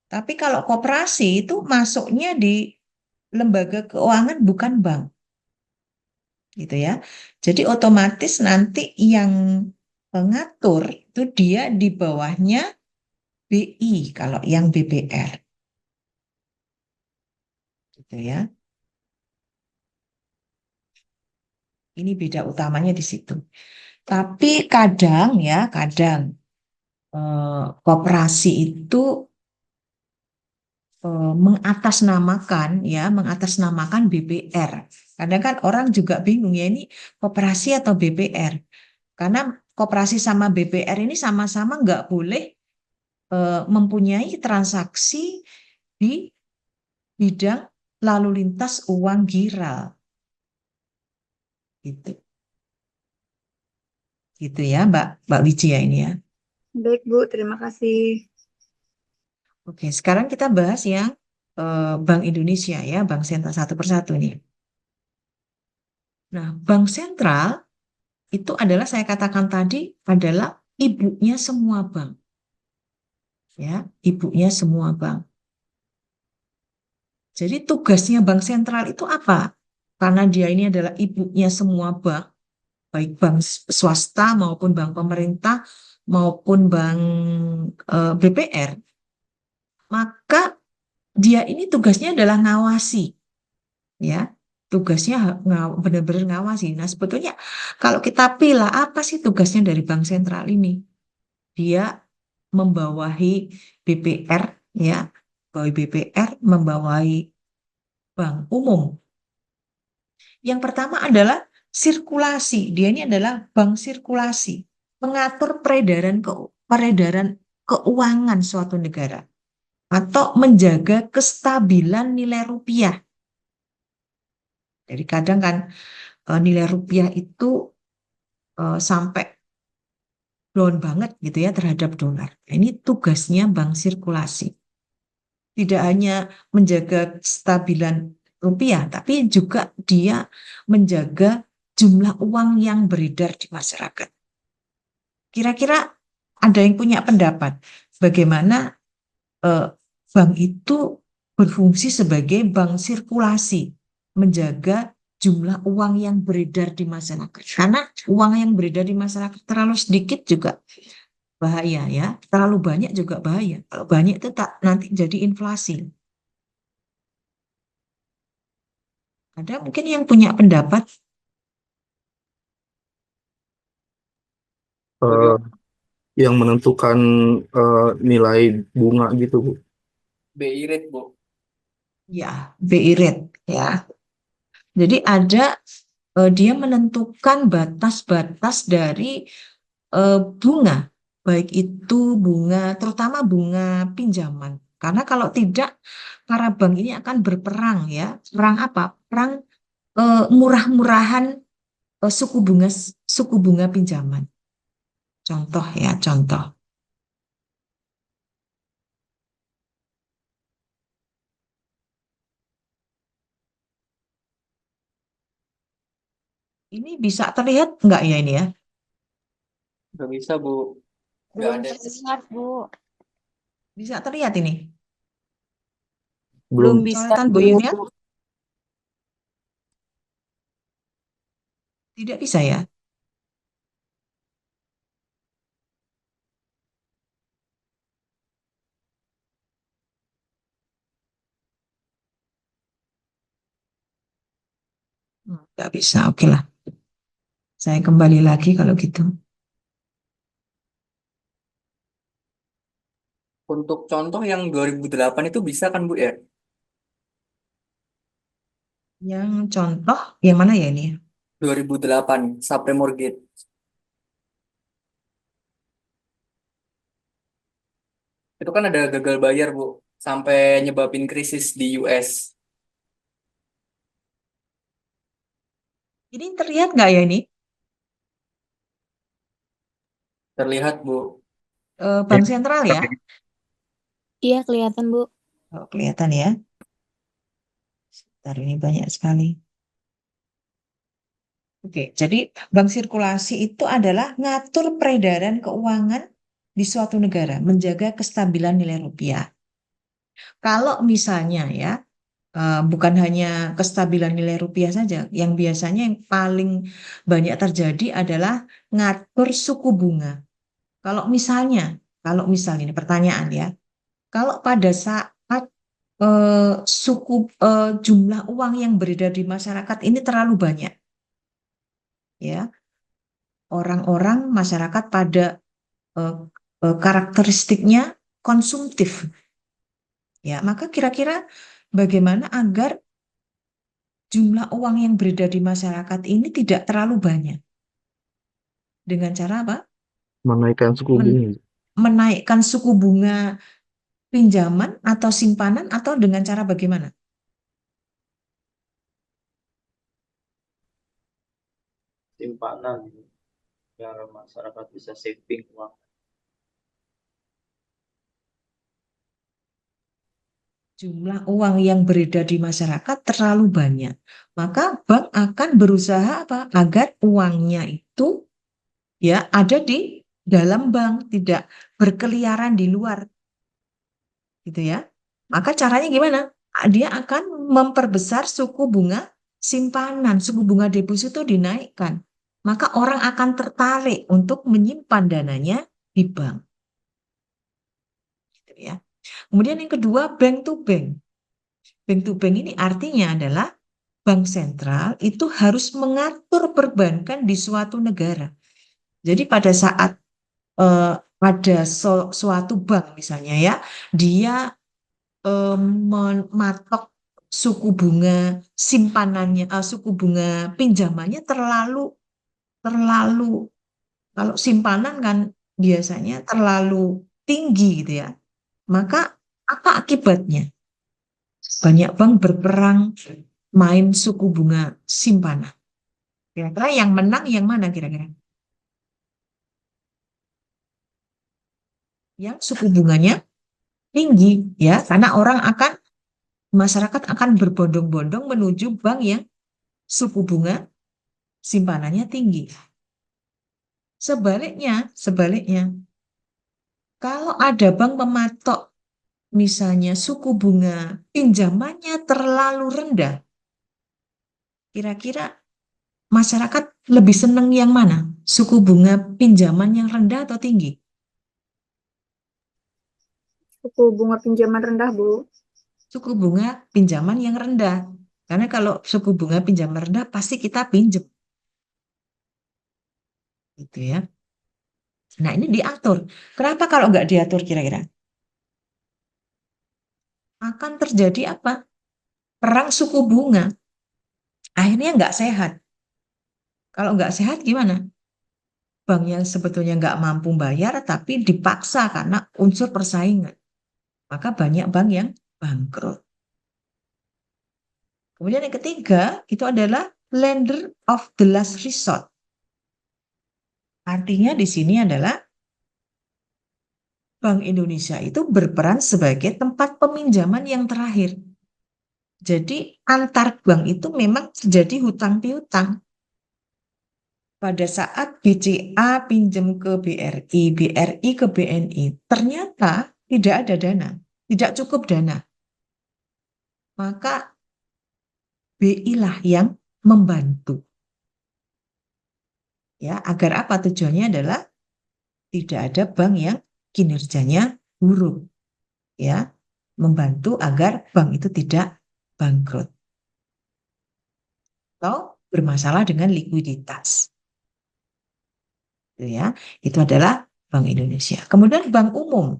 Tapi kalau koperasi itu masuknya di lembaga keuangan bukan bank, gitu ya. Jadi otomatis nanti yang mengatur itu dia di bawahnya BI kalau yang BPR, gitu ya. Ini beda utamanya di situ. Tapi kadang ya, kadang koperasi itu mengatasnamakan BPR. Kadang kan orang juga bingung ya ini koperasi atau BPR. Karena koperasi sama BPR ini sama-sama nggak boleh mempunyai transaksi di bidang lalu lintas uang giral. Gitu, gitu ya Mbak Wiji ya ini ya. Baik Bu, terima kasih. Oke, sekarang kita bahas yang Bank Indonesia ya, Bank Sentral satu persatu nih. Nah, Bank Sentral itu adalah saya katakan tadi adalah ibunya semua bank ya, ibunya semua bank. Jadi tugasnya bank sentral itu apa? Karena dia ini adalah ibunya semua bank, baik bank swasta maupun bank pemerintah maupun bank BPR, maka dia ini tugasnya adalah ngawasi ya. Tugasnya benar-benar ngawasi. Nah, sebetulnya kalau kita pilih apa sih tugasnya dari bank sentral ini? Dia membawahi BPR ya, bawahi BPR, membawahi bank umum. Yang pertama adalah sirkulasi. Dia ini adalah bank sirkulasi, mengatur peredaran keuangan suatu negara atau menjaga kestabilan nilai rupiah. Jadi kadang kan nilai rupiah itu sampai down banget gitu ya terhadap dolar. Nah, ini tugasnya bank sirkulasi. Tidak hanya menjaga kestabilan rupiah, tapi juga dia menjaga jumlah uang yang beredar di masyarakat. Kira-kira ada yang punya pendapat bagaimana eh, bank itu berfungsi sebagai bank sirkulasi, menjaga jumlah uang yang beredar di masyarakat. Karena uang yang beredar di masyarakat terlalu sedikit juga bahaya ya, terlalu banyak juga bahaya. Kalau banyak itu tak nanti jadi inflasi. Ada mungkin yang punya pendapat. Eh, yang menentukan nilai bunga gitu Bu. BI rate, Bu. Ya, BI rate ya. Jadi ada dia menentukan batas-batas dari bunga, baik itu bunga, terutama bunga pinjaman. Karena kalau tidak, para bank ini akan berperang ya. Perang apa? Perang murah-murahan suku bunga pinjaman. Contoh ya, contoh. Ini bisa terlihat enggak ya ini ya? Nggak bisa, Bu. Nggak Belum ada. terlihat, Bu. Bisa terlihat ini. Belum Belum. bisa, Coretan Bu Bu. Yunia? Tidak bisa ya? Nggak bisa, oke lah. Saya kembali lagi kalau gitu. Untuk contoh yang 2008 itu bisa kan Bu ya? Yang contoh, yang mana ya ini? 2008 subprime mortgage. Itu kan ada gagal bayar Bu, sampai nyebabin krisis di US. Ini terlihat nggak ya ini? Terlihat Bu. Bank sentral ya? Iya, kelihatan, Bu. Oh, kelihatan ya. Sebentar, ini banyak sekali. Oke, jadi bank sirkulasi itu adalah ngatur peredaran keuangan di suatu negara, menjaga kestabilan nilai rupiah. Kalau misalnya ya, bukan hanya kestabilan nilai rupiah saja, yang biasanya yang paling banyak terjadi adalah ngatur suku bunga. Kalau misalnya, ini pertanyaan ya, kalau pada saat jumlah uang yang beredar di masyarakat ini terlalu banyak, ya, orang-orang masyarakat pada eh, karakteristiknya konsumtif, ya, maka kira-kira bagaimana agar jumlah uang yang beredar di masyarakat ini tidak terlalu banyak? Dengan cara apa? Menaikkan suku bunga. Menaikkan suku bunga pinjaman atau simpanan atau dengan cara bagaimana? Simpanan biar masyarakat bisa saving uang. Jumlah uang yang beredar di masyarakat terlalu banyak. Maka bank akan berusaha apa? Agar uangnya itu ya ada di dalam bank, tidak berkeliaran di luar. Gitu ya. Maka caranya gimana? Dia akan memperbesar suku bunga simpanan, suku bunga deposito dinaikkan. Maka orang akan tertarik untuk menyimpan dananya di bank. Gitu ya. Kemudian yang kedua, bank to bank. Bank to bank ini artinya adalah bank sentral itu harus mengatur perbankan di suatu negara. Jadi pada saat ada suatu bank misalnya ya, dia mematok suku bunga simpanannya, suku bunga pinjamannya terlalu terlalu kalau simpanan kan biasanya terlalu tinggi gitu ya. Maka apa akibatnya? Banyak bank berperang main suku bunga simpanan. Kira-kira yang menang yang mana kira-kira? Yang suku bunganya tinggi ya, karena masyarakat akan berbondong-bondong menuju bank yang suku bunga simpanannya tinggi. Sebaliknya, kalau ada bank mematok misalnya suku bunga pinjamannya terlalu rendah, kira-kira masyarakat lebih senang yang mana? Suku bunga pinjaman yang rendah atau tinggi? Suku bunga pinjaman rendah, Bu. Suku bunga pinjaman yang rendah. Karena kalau suku bunga pinjaman rendah pasti kita pinjam. Gitu ya. Nah, ini diatur. Kenapa kalau nggak diatur kira-kira? Akan terjadi apa? Perang suku bunga. Akhirnya nggak sehat. Kalau nggak sehat gimana? Bank yang sebetulnya nggak mampu bayar tapi dipaksa karena unsur persaingan. Maka banyak bank yang bangkrut. Kemudian yang ketiga itu adalah lender of the last resort. Artinya di sini adalah Bank Indonesia itu berperan sebagai tempat peminjaman yang terakhir. Jadi antar bank itu memang terjadi hutang piutang. Pada saat BCA pinjam ke BRI, BRI ke BNI, ternyata tidak ada dana, tidak cukup dana. Maka BI lah yang membantu. Ya, agar apa tujuannya adalah tidak ada bank yang kinerjanya buruk. Ya, membantu agar bank itu tidak bangkrut. Atau bermasalah dengan likuiditas. Itu ya, itu adalah Bank Indonesia. Kemudian Bank Umum.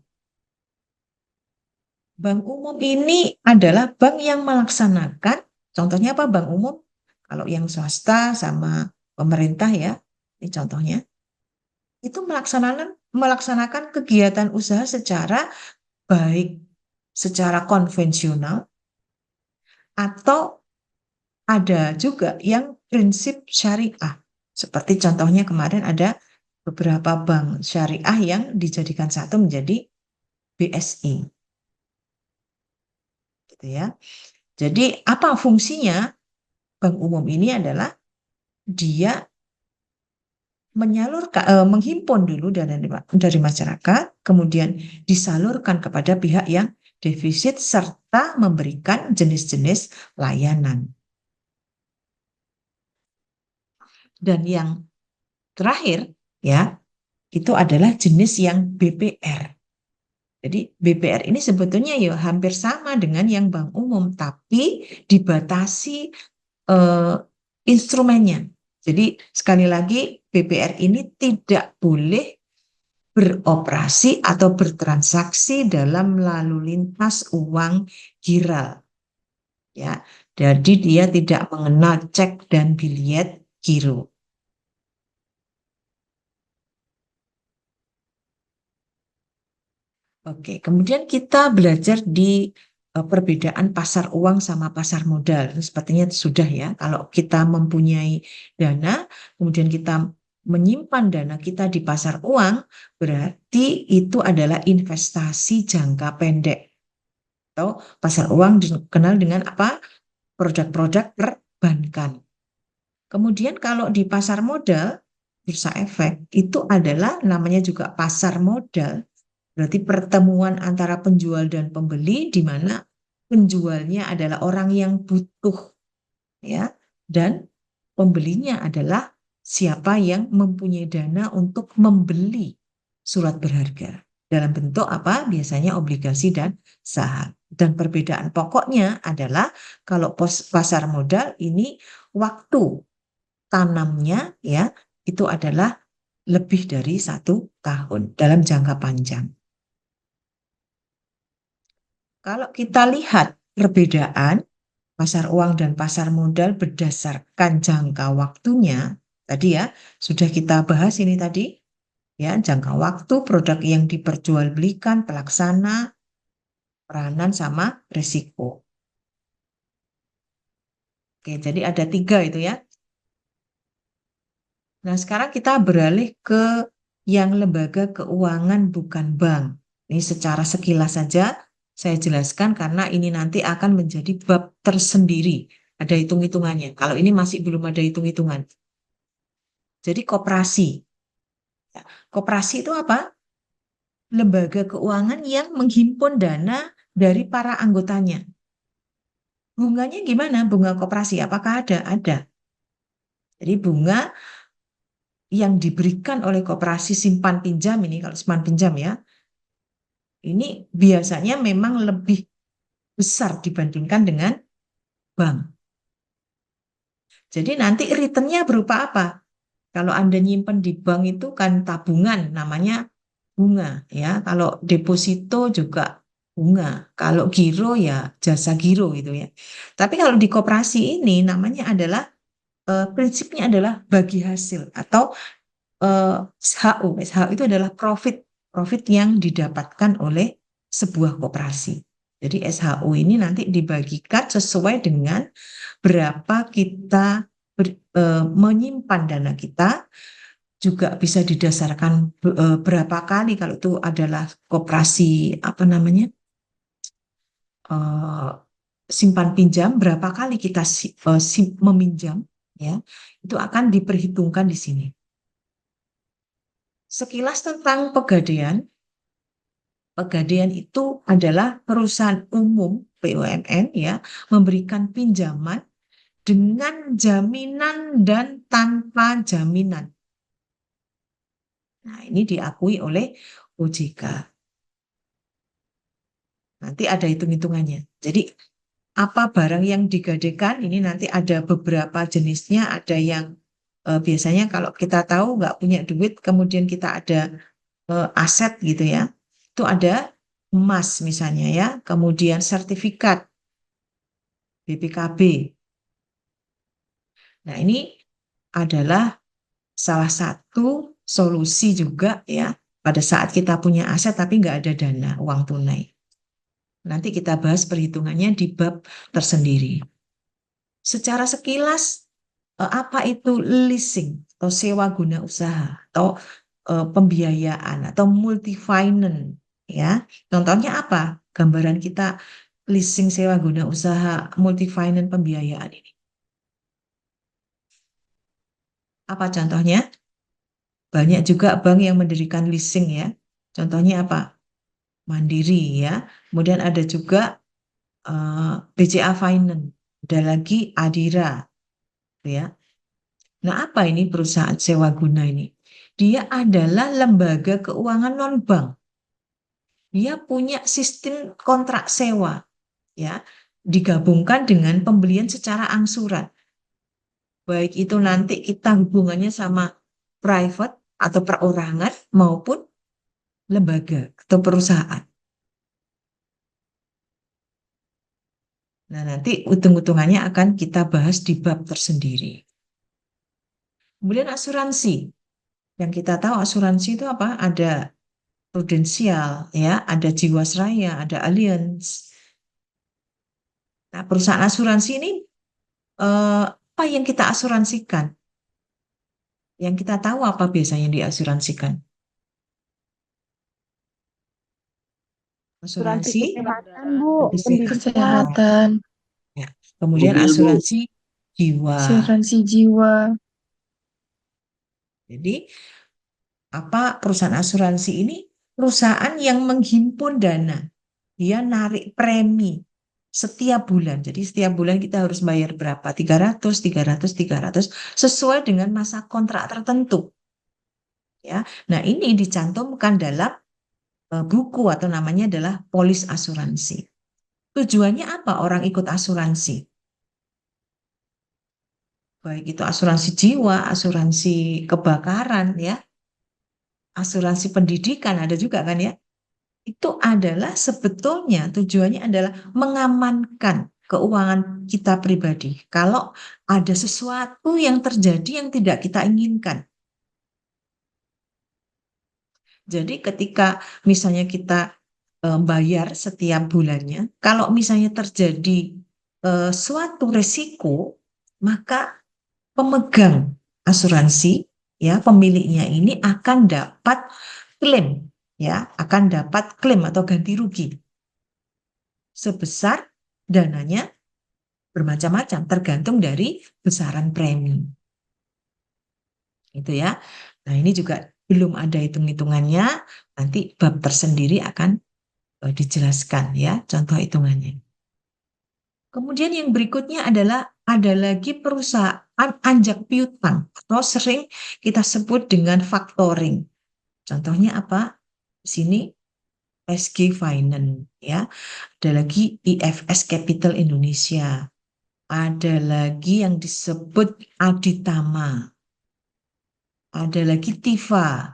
Bank Umum ini adalah bank yang melaksanakan, contohnya apa Bank Umum? Kalau yang swasta sama pemerintah ya, ini contohnya, itu melaksanakan kegiatan usaha secara baik, secara konvensional, atau ada juga yang prinsip syariah. Seperti contohnya kemarin ada beberapa bank syariah yang dijadikan satu menjadi BSI. Gitu ya. Jadi apa fungsinya? Bank Umum ini adalah dia menghimpun dulu dana dari masyarakat, kemudian disalurkan kepada pihak yang defisit serta memberikan jenis-jenis layanan. Dan yang terakhir ya, itu adalah jenis yang BPR. Jadi BPR ini sebetulnya ya hampir sama dengan yang Bank Umum, tapi dibatasi instrumennya. Jadi sekali lagi BPR ini tidak boleh beroperasi atau bertransaksi dalam lalu lintas uang giral. Ya, jadi dia tidak mengenal cek dan biliet giro. Oke, kemudian kita belajar di perbedaan pasar uang sama pasar modal. Sepertinya sudah ya, kalau kita mempunyai dana, kemudian kita menyimpan dana kita di pasar uang, berarti itu adalah investasi jangka pendek. Atau pasar uang dikenal dengan apa? Produk-produk perbankan. Kemudian kalau di pasar modal, bursa efek, itu adalah namanya juga pasar modal. Berarti pertemuan antara penjual dan pembeli di mana penjualnya adalah orang yang butuh ya dan pembelinya adalah siapa yang mempunyai dana untuk membeli surat berharga dalam bentuk apa? Biasanya obligasi dan saham. Dan perbedaan pokoknya adalah kalau pasar modal ini waktu tanamnya ya itu adalah lebih dari 1 tahun dalam jangka panjang. Kalau kita lihat perbedaan pasar uang dan pasar modal berdasarkan jangka waktunya, tadi ya sudah kita bahas ini tadi, ya jangka waktu, produk yang diperjualbelikan, pelaksana, peranan sama risiko. Oke, jadi ada 3 itu ya. Nah, sekarang kita beralih ke yang lembaga keuangan bukan bank. Ini secara sekilas saja saya jelaskan karena ini nanti akan menjadi bab tersendiri. Ada hitung-hitungannya. Kalau ini masih belum ada hitung-hitungan. Jadi koperasi. Ya, koperasi itu apa? Lembaga keuangan yang menghimpun dana dari para anggotanya. Bunganya gimana? Bunga koperasi apakah ada? Ada. Jadi bunga yang diberikan oleh koperasi simpan pinjam ini, kalau simpan pinjam ya, ini biasanya memang lebih besar dibandingkan dengan bank. Jadi nanti returnnya berupa apa? Kalau Anda nyimpan di bank itu kan tabungan, namanya bunga ya. Kalau deposito juga bunga. Kalau giro ya jasa giro gitu ya. Tapi kalau di koperasi ini namanya adalah prinsipnya adalah bagi hasil atau SHU. SHU itu adalah profit yang didapatkan oleh sebuah koperasi. Jadi SHU ini nanti dibagikan sesuai dengan berapa kita menyimpan dana kita, juga bisa didasarkan berapa kali kalau itu adalah koperasi apa namanya simpan pinjam, berapa kali kita meminjam ya, itu akan diperhitungkan di sini. Sekilas tentang Pegadaian. Pegadaian itu adalah perusahaan umum BUMN ya, memberikan pinjaman dengan jaminan dan tanpa jaminan. Nah, ini diakui oleh OJK. Nanti ada hitung-hitungannya. Jadi apa barang yang digadaikan. Ini nanti ada beberapa jenisnya, ada yang biasanya kalau kita tahu nggak punya duit, kemudian kita ada aset gitu ya, itu ada emas misalnya ya, kemudian sertifikat BPKB. Nah, ini adalah salah satu solusi juga ya, pada saat kita punya aset tapi nggak ada dana uang tunai. Nanti kita bahas perhitungannya di bab tersendiri. Secara sekilas, apa itu leasing atau sewa guna usaha atau pembiayaan atau multi finance ya? Contohnya apa? Gambaran kita leasing sewa guna usaha multi finance pembiayaan ini. Apa contohnya? Banyak juga bank yang mendirikan leasing ya. Contohnya apa? Mandiri ya. Kemudian ada juga BCA Finance, ada lagi Adira ya. Nah, apa ini perusahaan sewa guna ini? Dia adalah lembaga keuangan non-bank. Dia punya sistem kontrak sewa, ya, digabungkan dengan pembelian secara angsuran. Baik itu nanti kita hubungannya sama private atau perorangan maupun lembaga atau perusahaan. Nah, nanti hitung-hitungannya akan kita bahas di bab tersendiri. Kemudian asuransi. Yang kita tahu asuransi itu apa? Ada Prudensial, ya, ada Jiwasraya, ada Allianz. Nah, perusahaan asuransi ini apa yang kita asuransikan? Yang kita tahu apa biasanya yang diasuransikan? Asuransi Asuransi kesehatan, Bu. kesehatan. Ya. Kemudian Mobil, Bu. asuransi jiwa. Asuransi jiwa. Jadi apa perusahaan asuransi ini? Perusahaan yang menghimpun dana. Dia narik premi setiap bulan. Jadi setiap bulan kita harus bayar berapa? 300, 300, 300 sesuai dengan masa kontrak tertentu. Ya. Nah, ini dicantumkan dalam buku atau namanya adalah polis asuransi. Tujuannya apa orang ikut asuransi? Baik itu asuransi jiwa, asuransi kebakaran ya, asuransi pendidikan ada juga kan ya. Itu adalah sebetulnya tujuannya adalah mengamankan keuangan kita pribadi. Kalau ada sesuatu yang terjadi yang tidak kita inginkan. Jadi ketika misalnya kita bayar setiap bulannya, kalau misalnya terjadi suatu resiko, maka pemegang asuransi ya pemiliknya ini akan dapat klaim ya, akan dapat klaim atau ganti rugi sebesar dananya bermacam-macam tergantung dari besaran premi. Itu ya. Nah, ini juga belum ada hitung-hitungannya, nanti bab tersendiri akan dijelaskan ya contoh hitungannya. Kemudian yang berikutnya adalah ada lagi perusahaan anjak piutang atau sering kita sebut dengan factoring. Contohnya apa? Di sini SG Finance ya. Ada lagi IFS Capital Indonesia. Ada lagi yang disebut Aditama. Ada lagi Tifa.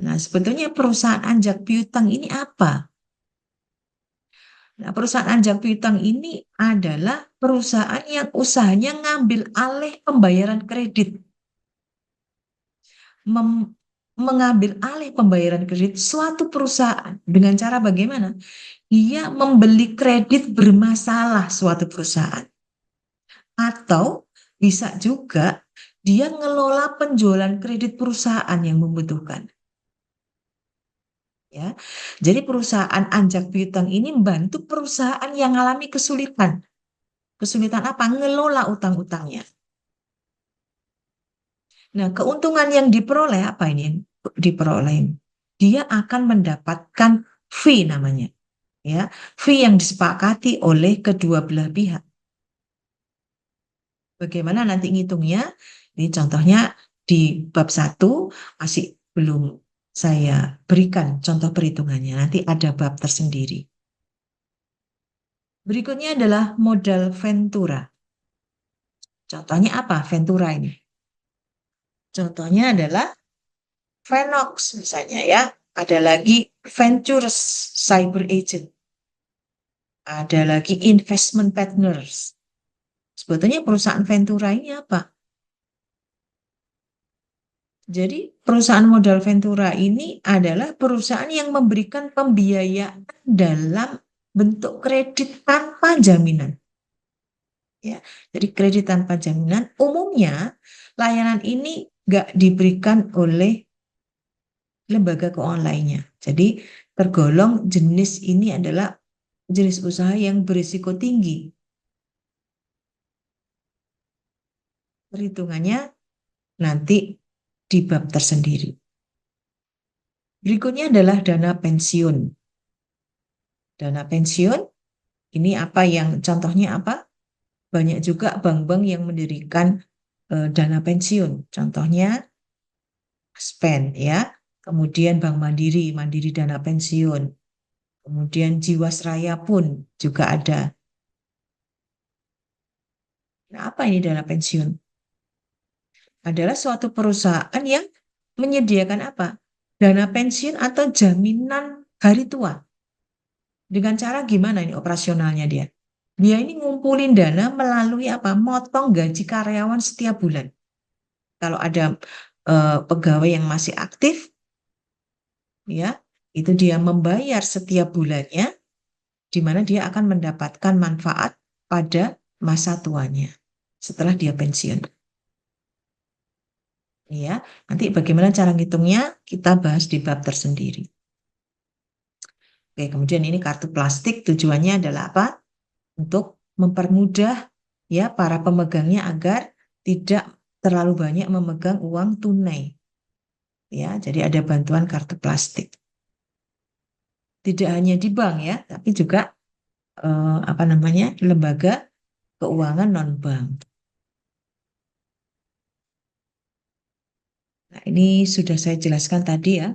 Nah, sebetulnya perusahaan anjak piutang ini apa? Nah, perusahaan anjak piutang ini adalah perusahaan yang usahanya ngambil alih pembayaran kredit. Mengambil alih pembayaran kredit suatu perusahaan dengan cara bagaimana? Dia membeli kredit bermasalah suatu perusahaan. Atau bisa juga dia ngelola penjualan kredit perusahaan yang membutuhkan. Ya. Jadi perusahaan anjak piutang ini membantu perusahaan yang mengalami kesulitan. Kesulitan apa? Ngelola utang-utangnya. Nah, keuntungan yang diperoleh apa ini yang diperoleh? Dia akan mendapatkan fee namanya. Ya, fee yang disepakati oleh kedua belah pihak. Bagaimana nanti ngitungnya? Ini contohnya di bab 1 masih belum saya berikan contoh perhitungannya. Nanti ada bab tersendiri. Berikutnya adalah modal Ventura. Contohnya apa Ventura ini? Contohnya adalah Venox misalnya ya. Ada lagi Ventures Cyber Agent. Ada lagi Investment Partners. Sebetulnya perusahaan Ventura ini apa? Jadi perusahaan modal Ventura ini adalah perusahaan yang memberikan pembiayaan dalam bentuk kredit tanpa jaminan. Ya, jadi kredit tanpa jaminan umumnya layanan ini nggak diberikan oleh lembaga keuangan lainnya. Jadi tergolong jenis ini adalah jenis usaha yang berisiko tinggi. Perhitungannya nanti di bab tersendiri. Berikutnya adalah dana pensiun. Dana pensiun ini apa yang contohnya apa? Banyak juga bank-bank yang mendirikan dana pensiun. Contohnya Aspen ya. Kemudian Bank Mandiri, Mandiri Dana Pensiun. Kemudian Jiwasraya pun juga ada. Nah, apa ini dana pensiun? Adalah suatu perusahaan yang menyediakan apa? Dana pensiun atau jaminan hari tua. Dengan cara gimana ini operasionalnya dia? Dia ini ngumpulin dana melalui apa? Motong gaji karyawan setiap bulan. Kalau ada pegawai yang masih aktif, ya, itu dia membayar setiap bulannya, di mana dia akan mendapatkan manfaat pada masa tuanya setelah dia pensiun. Ya, nanti bagaimana cara ngitungnya kita bahas di bab tersendiri. Oke, kemudian ini kartu plastik tujuannya adalah apa? Untuk mempermudah ya para pemegangnya agar tidak terlalu banyak memegang uang tunai. Ya, jadi ada bantuan kartu plastik. Tidak hanya di bank ya, tapi juga lembaga keuangan non-bank. Nah, ini sudah saya jelaskan tadi ya.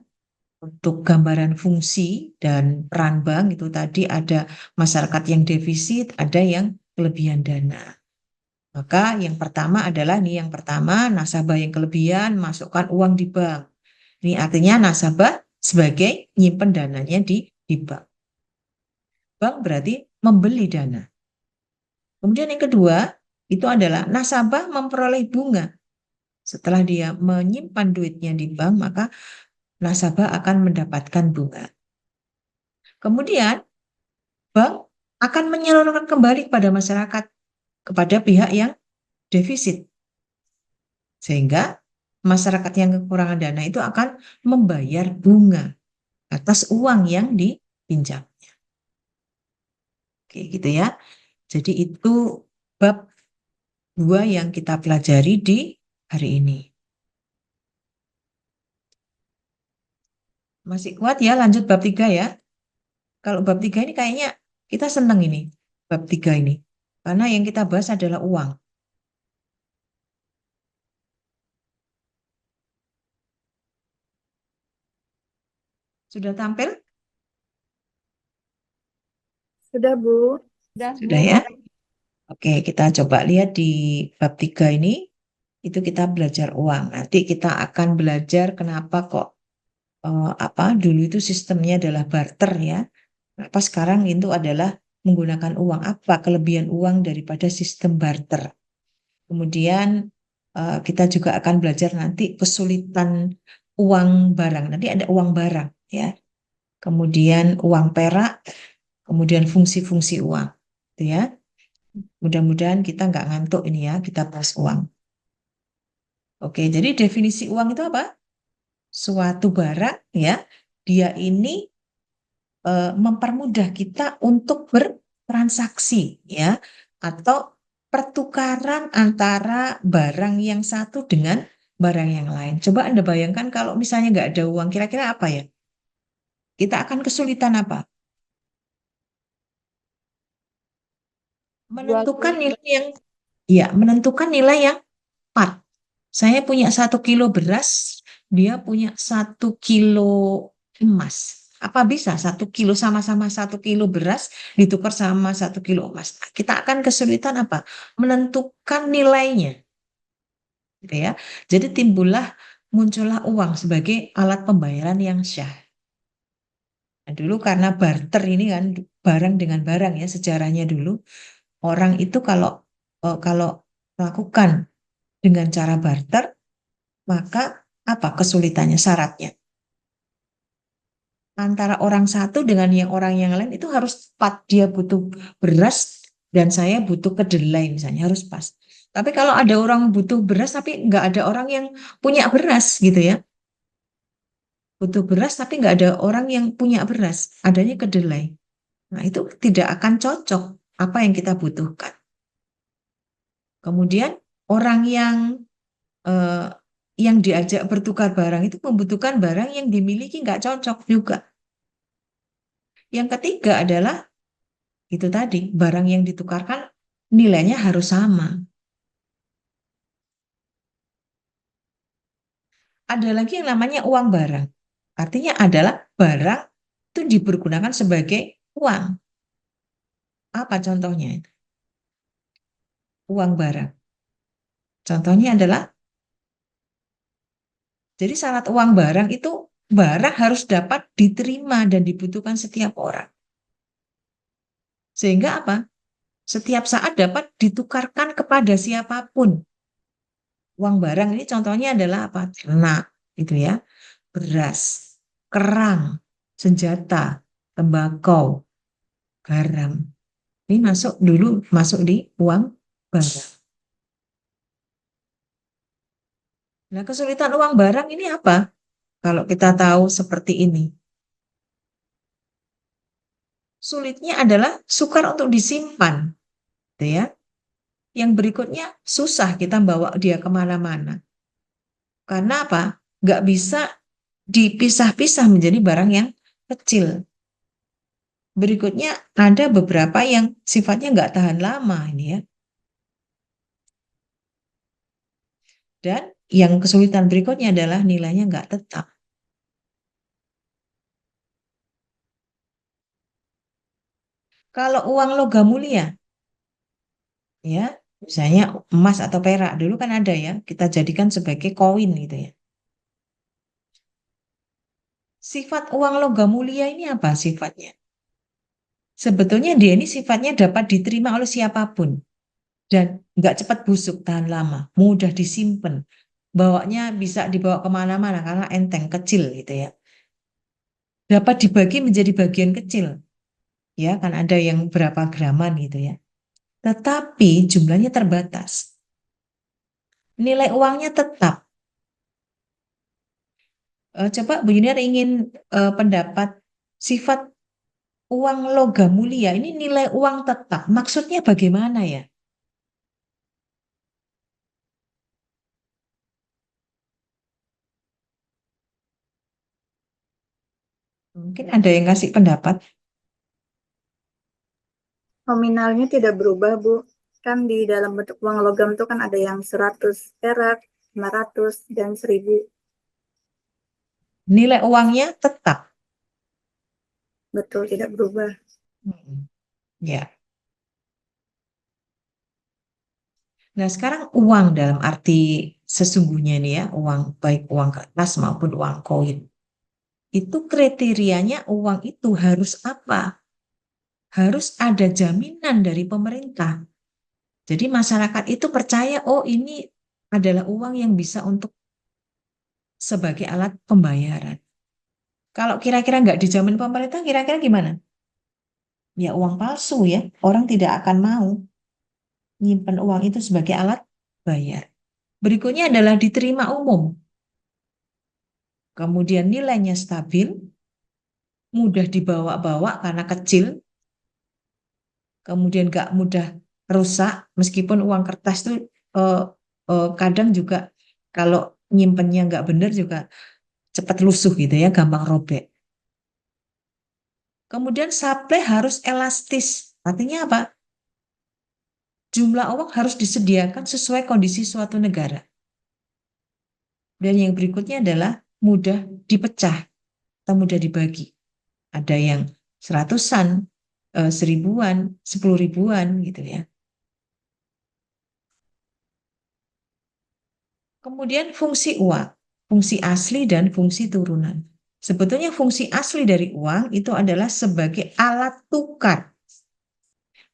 Untuk gambaran fungsi dan peran bank itu tadi ada masyarakat yang defisit, ada yang kelebihan dana. Maka yang pertama adalah yang pertama nasabah yang kelebihan masukkan uang di bank. Ini artinya nasabah sebagai nyimpen dananya di bank. Bank berarti membeli dana. Kemudian yang kedua itu adalah nasabah memperoleh bunga. Setelah dia menyimpan duitnya di bank, maka nasabah akan mendapatkan bunga. Kemudian bank akan menyalurkan kembali kepada masyarakat, kepada pihak yang defisit. Sehingga masyarakat yang kekurangan dana itu akan membayar bunga atas uang yang dipinjamnya. Oke, gitu ya. Jadi itu bab 2 yang kita pelajari di hari ini. Masih kuat ya, lanjut bab 3 ya. Kalau bab 3 ini kayaknya kita senang ini, bab 3 ini. Karena yang kita bahas adalah uang. Sudah tampil? Sudah, Bu. Sudah ya? Oke, kita coba lihat di bab 3 ini. Itu kita belajar uang. Nanti kita akan belajar kenapa kok dulu itu sistemnya adalah barter ya. Kenapa sekarang itu adalah menggunakan uang. Apa kelebihan uang daripada sistem barter. Kemudian kita juga akan belajar nanti kesulitan uang barang. Nanti ada uang barang ya. Kemudian uang perak, kemudian fungsi-fungsi uang. Gitu ya. Mudah-mudahan kita nggak ngantuk ini ya, kita bahas uang. Oke, jadi definisi uang itu apa? Suatu barang ya, dia ini mempermudah kita untuk bertransaksi ya, atau pertukaran antara barang yang satu dengan barang yang lain. Coba Anda bayangkan kalau misalnya nggak ada uang, kira-kira apa ya? Kita akan kesulitan apa? Menentukan nilai yang tepat. Saya punya 1 kilo beras, dia punya 1 kilo emas. Apa bisa 1 kilo sama-sama 1 kilo beras ditukar sama 1 kilo emas? Kita akan kesulitan apa? Menentukan nilainya, gitu ya. Jadi muncullah uang sebagai alat pembayaran yang syah. Nah, dulu karena barter ini kan barang dengan barang ya sejarahnya dulu orang itu kalau melakukan dengan cara barter maka apa kesulitannya syaratnya antara orang satu dengan orang yang lain itu harus pas dia butuh beras dan saya butuh kedelai misalnya harus pas. Tapi kalau ada orang butuh beras tapi nggak ada orang yang punya beras gitu ya butuh beras tapi nggak ada orang yang punya beras adanya kedelai. Nah, itu tidak akan cocok apa yang kita butuhkan. Kemudian orang eh, yang diajak bertukar barang itu membutuhkan barang yang dimiliki nggak cocok juga. Yang ketiga adalah itu tadi, barang yang ditukarkan nilainya harus sama. Ada lagi yang namanya uang barang. Artinya adalah barang itu dipergunakan sebagai uang. Apa contohnya? Uang barang. Contohnya adalah, jadi syarat uang barang itu barang harus dapat diterima dan dibutuhkan setiap orang. Sehingga apa? Setiap saat dapat ditukarkan kepada siapapun. Uang barang ini contohnya adalah apa? Ternak, gitu ya. Beras, kerang, senjata, tembakau, garam. Ini masuk di uang barang. Nah, kesulitan uang barang ini apa? Kalau kita tahu seperti ini. Sulitnya adalah sukar untuk disimpan. Gitu ya. Yang berikutnya susah kita bawa dia kemana-mana. Karena apa? Nggak bisa dipisah-pisah menjadi barang yang kecil. Berikutnya ada beberapa yang sifatnya nggak tahan lama ini ya. Dan yang kesulitan berikutnya adalah nilainya nggak tetap. Kalau uang logam mulia, ya, misalnya emas atau perak, dulu kan ada ya, kita jadikan sebagai koin gitu ya. Sifat uang logam mulia ini apa sifatnya? Sebetulnya dia ini sifatnya dapat diterima oleh siapapun dan nggak cepat busuk, tahan lama, mudah disimpan, bawanya bisa dibawa kemana-mana karena enteng, kecil gitu ya. Dapat dibagi menjadi bagian kecil, ya kan ada yang berapa graman gitu ya. Tetapi jumlahnya terbatas. Nilai uangnya tetap. Coba Bu Yuniar ingin pendapat sifat uang logam mulia. Ini nilai uang tetap. Maksudnya bagaimana ya? Mungkin ada yang kasih pendapat. Nominalnya tidak berubah, Bu. Kan di dalam bentuk uang logam itu kan ada yang 100 perak, 500, dan 1000. Nilai uangnya tetap. Betul, tidak berubah. Ya. Nah, sekarang uang dalam arti sesungguhnya nih ya, uang baik uang kertas maupun uang koin. Itu kriterianya uang itu harus apa? Harus ada jaminan dari pemerintah. Jadi masyarakat itu percaya, oh ini adalah uang yang bisa untuk sebagai alat pembayaran. Kalau kira-kira nggak dijamin pemerintah, kira-kira gimana? Ya uang palsu ya, orang tidak akan mau nyimpan uang itu sebagai alat bayar. Berikutnya adalah diterima umum. Kemudian nilainya stabil, mudah dibawa-bawa karena kecil, kemudian nggak mudah rusak, meskipun uang kertas itu eh, kadang juga kalau nyimpennya nggak benar juga cepat lusuh gitu ya, gampang robek. Kemudian supply harus elastis. Artinya apa? Jumlah uang harus disediakan sesuai kondisi suatu negara. Dan yang berikutnya adalah mudah dipecah atau mudah dibagi. ada yang seratusan, 1000-an, 10 ribuan gitu ya. Kemudian fungsi uang, fungsi asli dan fungsi turunan. Sebetulnya fungsi asli dari uang itu adalah sebagai alat tukar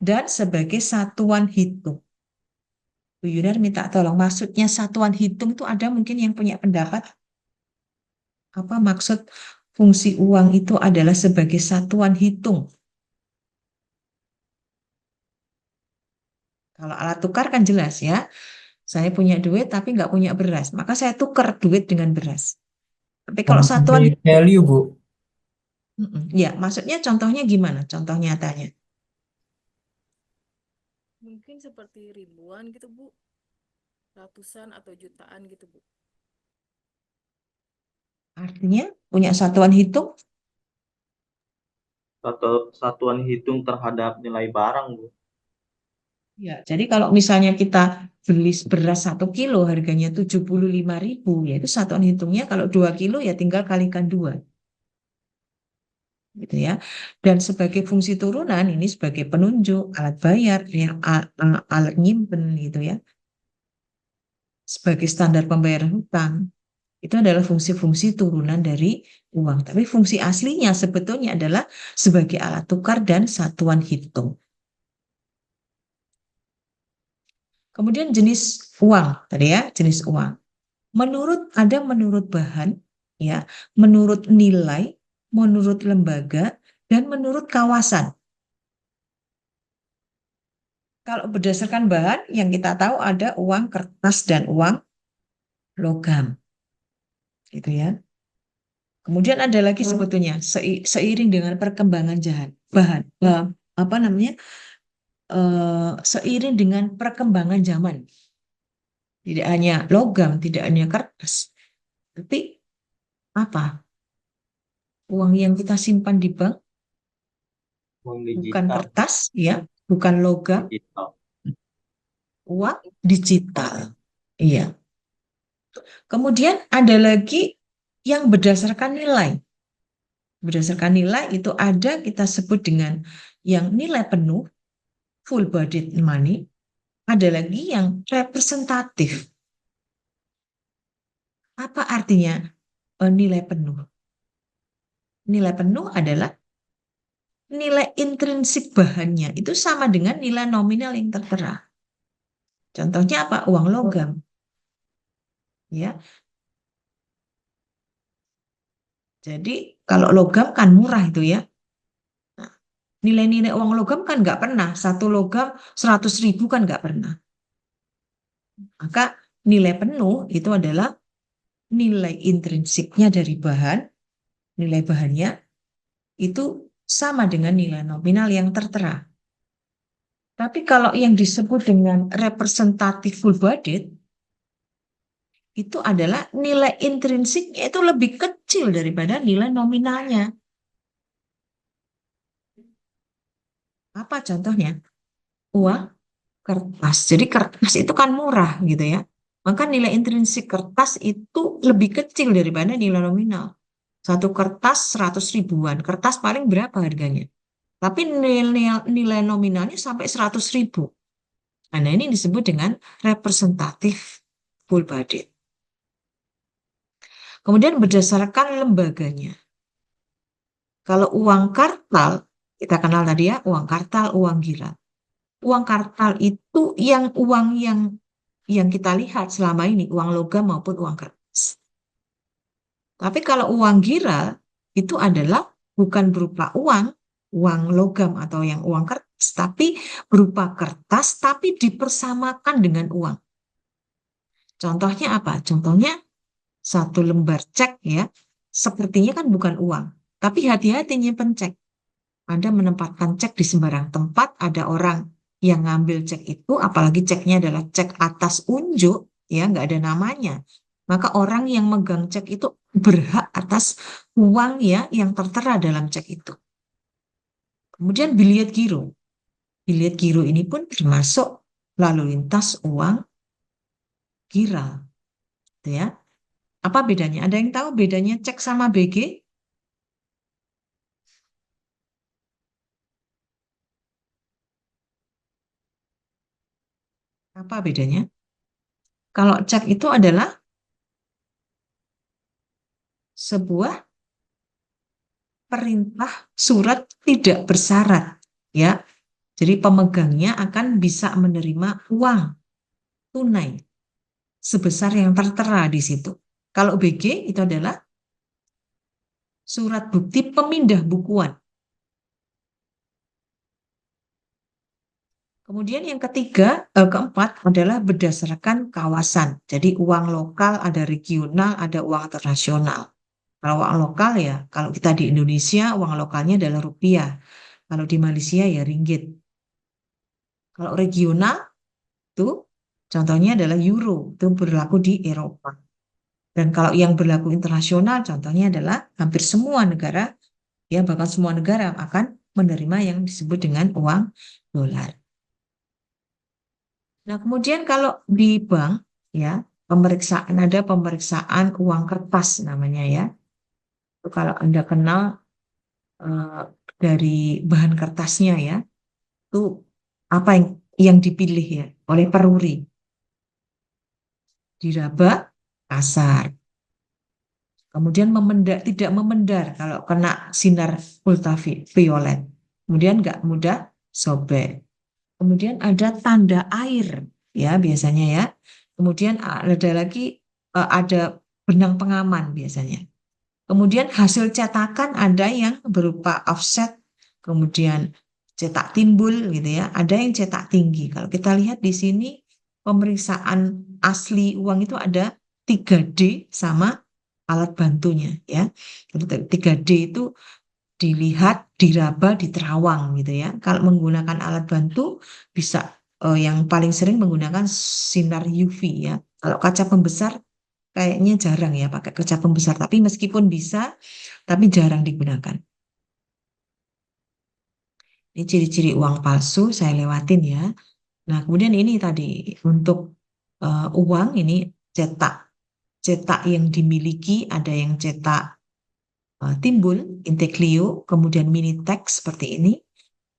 dan sebagai satuan hitung. Bu Yunar minta tolong, maksudnya satuan hitung itu ada mungkin yang punya pendapat? Apa maksud fungsi uang itu adalah sebagai satuan hitung? Kalau alat tukar kan jelas ya, saya punya duit tapi nggak punya beras, maka saya tukar duit dengan beras. Tapi kalau satuan Quantitative value, Bu. ya, maksudnya contohnya gimana? Contoh nyatanya. Mungkin seperti ribuan gitu, Bu. Ratusan atau jutaan gitu, Bu. Artinya punya satuan hitung? Atau satuan hitung terhadap nilai barang, Bu. Ya, jadi kalau misalnya kita beli beras 1 kilo harganya 75.000, ya itu satuan hitungnya kalau 2 kilo ya tinggal kalikan 2. Gitu ya. Dan sebagai fungsi turunan ini sebagai penunjuk, alat bayar, ya, alat nyimpen gitu ya. Sebagai standar pembayaran hutang. Itu adalah fungsi-fungsi turunan dari uang. Tapi fungsi aslinya sebetulnya adalah sebagai alat tukar dan satuan hitung. Kemudian jenis uang, tadi ya, jenis uang. Menurut bahan, ya, menurut nilai, menurut lembaga, dan menurut kawasan. Kalau berdasarkan bahan, yang kita tahu ada uang kertas dan uang logam. Gitu ya. Kemudian ada lagi sebetulnya seiring dengan perkembangan bahan, apa namanya? Seiring dengan perkembangan zaman. Tidak hanya logam, tidak hanya kertas, tapi apa? Uang yang kita simpan di bank Uang bukan digital. kertas, ya, bukan logam, Digital. uang digital. Iya. Kemudian ada lagi yang berdasarkan nilai. Berdasarkan nilai itu ada kita sebut dengan yang nilai penuh, full bodied money. Ada lagi yang representatif. Apa artinya nilai penuh? Nilai penuh adalah nilai intrinsik bahannya itu sama dengan nilai nominal yang tertera. Contohnya apa? Uang logam. Ya. Jadi kalau logam kan murah itu ya. Nah, nilai-nilai uang logam kan nggak pernah. 1 logam 100.000 kan nggak pernah. Maka nilai penuh itu adalah nilai intrinsiknya dari bahan, nilai bahannya itu sama dengan nilai nominal yang tertera. Tapi kalau yang disebut dengan representatif full bodied, itu adalah nilai intrinsiknya itu lebih kecil daripada nilai nominalnya. Apa contohnya? Uang kertas. Jadi kertas itu kan murah gitu ya. Maka nilai intrinsik kertas itu lebih kecil daripada nilai nominal. 1 kertas 100 ribuan. Kertas paling berapa harganya? Tapi nilai nominalnya sampai 100.000. Nah, ini disebut dengan representatif full body. Kemudian berdasarkan lembaganya. Kalau uang kartal, kita kenal tadi ya, uang kartal, uang gila. Uang kartal itu uang yang kita lihat selama ini, uang logam maupun uang kertas. Tapi kalau uang giral itu adalah bukan berupa uang logam atau yang uang kertas, tapi berupa kertas, tapi dipersamakan dengan uang. Contohnya apa? Contohnya 1 lembar cek ya, sepertinya kan bukan uang, tapi hati-hati nyimpen cek. Anda menempatkan cek di sembarang tempat, ada orang yang ngambil cek itu, apalagi ceknya adalah cek atas unjuk, ya nggak ada namanya. Maka orang yang megang cek itu berhak atas uang ya yang tertera dalam cek itu. Kemudian biliet giro. Biliet giro ini pun termasuk lalu lintas uang giral. Gitu ya. Apa bedanya? Ada yang tahu bedanya cek sama BG? Apa bedanya? Kalau cek itu adalah sebuah perintah surat tidak bersyarat, ya. Jadi pemegangnya akan bisa menerima uang tunai sebesar yang tertera di situ. Kalau BG itu adalah surat bukti pemindah bukuan. Kemudian yang keempat adalah berdasarkan kawasan. Jadi uang lokal ada regional, ada uang internasional. Kalau uang lokal ya, kalau kita di Indonesia uang lokalnya adalah rupiah. Kalau di Malaysia ya ringgit. Kalau regional itu contohnya adalah euro, itu berlaku di Eropa. Dan kalau yang berlaku internasional contohnya adalah hampir semua negara, ya bahkan semua negara akan menerima yang disebut dengan uang dolar. Nah, kemudian kalau di bank ya, ada pemeriksaan uang kertas namanya ya. Itu kalau Anda kenal eh, dari bahan kertasnya ya, itu apa yang dipilih ya oleh peruri. Diraba kasar. Kemudian tidak memendar kalau kena sinar ultraviolet. Kemudian nggak mudah sobek. Kemudian ada tanda air ya biasanya ya. Kemudian ada lagi ada benang pengaman biasanya. Kemudian hasil cetakan ada yang berupa offset, kemudian cetak timbul gitu ya. Ada yang cetak tinggi. Kalau kita lihat di sini pemeriksaan asli uang itu ada 3D sama alat bantunya ya. 3D itu dilihat, diraba, diterawang gitu ya. Kalau menggunakan alat bantu bisa yang paling sering menggunakan sinar UV ya. Kalau kaca pembesar kayaknya jarang ya pakai kaca pembesar, tapi meskipun bisa, tapi jarang digunakan. Ini ciri-ciri uang palsu saya lewatin ya. Nah, kemudian ini tadi untuk uang ini cetak cetak yang dimiliki, ada yang cetak timbul, intaglio, kemudian mini text seperti ini.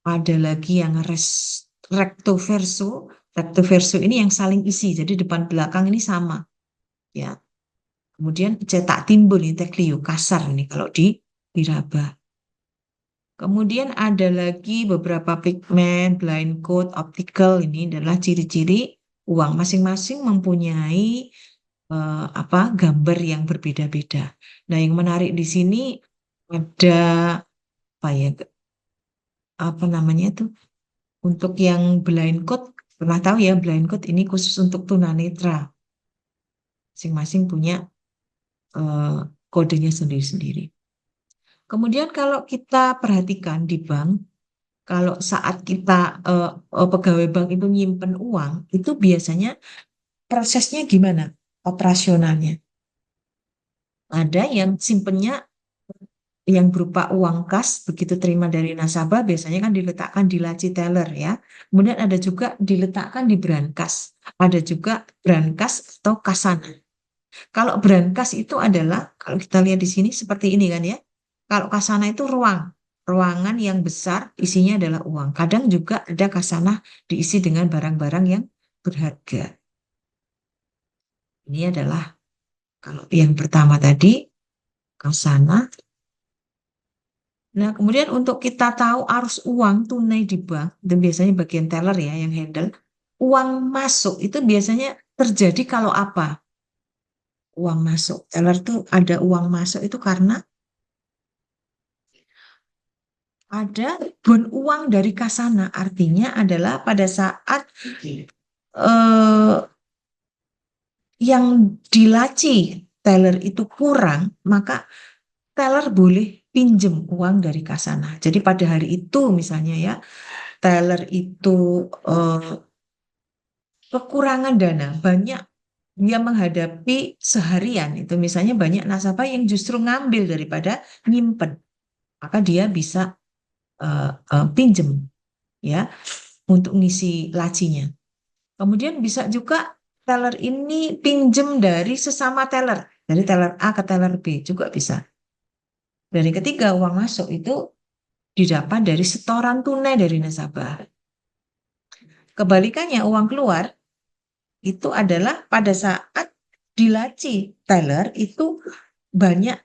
Ada lagi yang recto verso. Recto verso ini yang saling isi, jadi depan belakang ini sama. Ya. Kemudian cetak timbul, intaglio, kasar ini kalau diraba. Kemudian ada lagi beberapa pigmen, blind code, optical, ini adalah ciri-ciri uang. Masing-masing mempunyai gambar yang berbeda-beda. Nah, yang menarik di sini ada apa ya apa namanya itu untuk yang blind code, pernah tahu ya blind code ini khusus untuk tunanetra, masing-masing punya kodenya sendiri-sendiri. Kemudian kalau kita perhatikan di bank, kalau saat kita pegawai bank itu nyimpen uang, itu biasanya prosesnya gimana operasionalnya? Ada yang simpennya yang berupa uang kas, begitu terima dari nasabah, biasanya kan diletakkan di laci teller ya. Kemudian ada juga diletakkan di brankas. Ada juga brankas atau kasana. Kalau brankas itu adalah, kalau kita lihat di sini seperti ini kan ya. Kalau kasana itu ruangan yang besar, isinya adalah uang. Kadang juga ada kasana diisi dengan barang-barang yang berharga. Ini adalah kalau yang pertama tadi, kasana. Nah, kemudian untuk kita tahu arus uang tunai di bank, dan biasanya bagian teller ya yang handle, uang masuk itu biasanya terjadi kalau apa? Uang masuk. Teller tuh ada uang masuk itu karena ada bon uang dari kasana. Artinya adalah pada saat yang dilaci teller itu kurang, maka teller boleh pinjem uang dari kasana. Jadi pada hari itu misalnya ya, teller itu kekurangan dana, banyak dia menghadapi seharian itu misalnya banyak nasabah yang justru ngambil daripada nyimpen, maka dia bisa pinjem ya untuk ngisi lacinya. Kemudian bisa juga teller ini pinjem dari sesama teller, dari teller A ke teller B juga bisa. Dan yang ketiga, uang masuk itu didapat dari setoran tunai dari nasabah. Kebalikannya, uang keluar itu adalah pada saat di laci teller itu banyak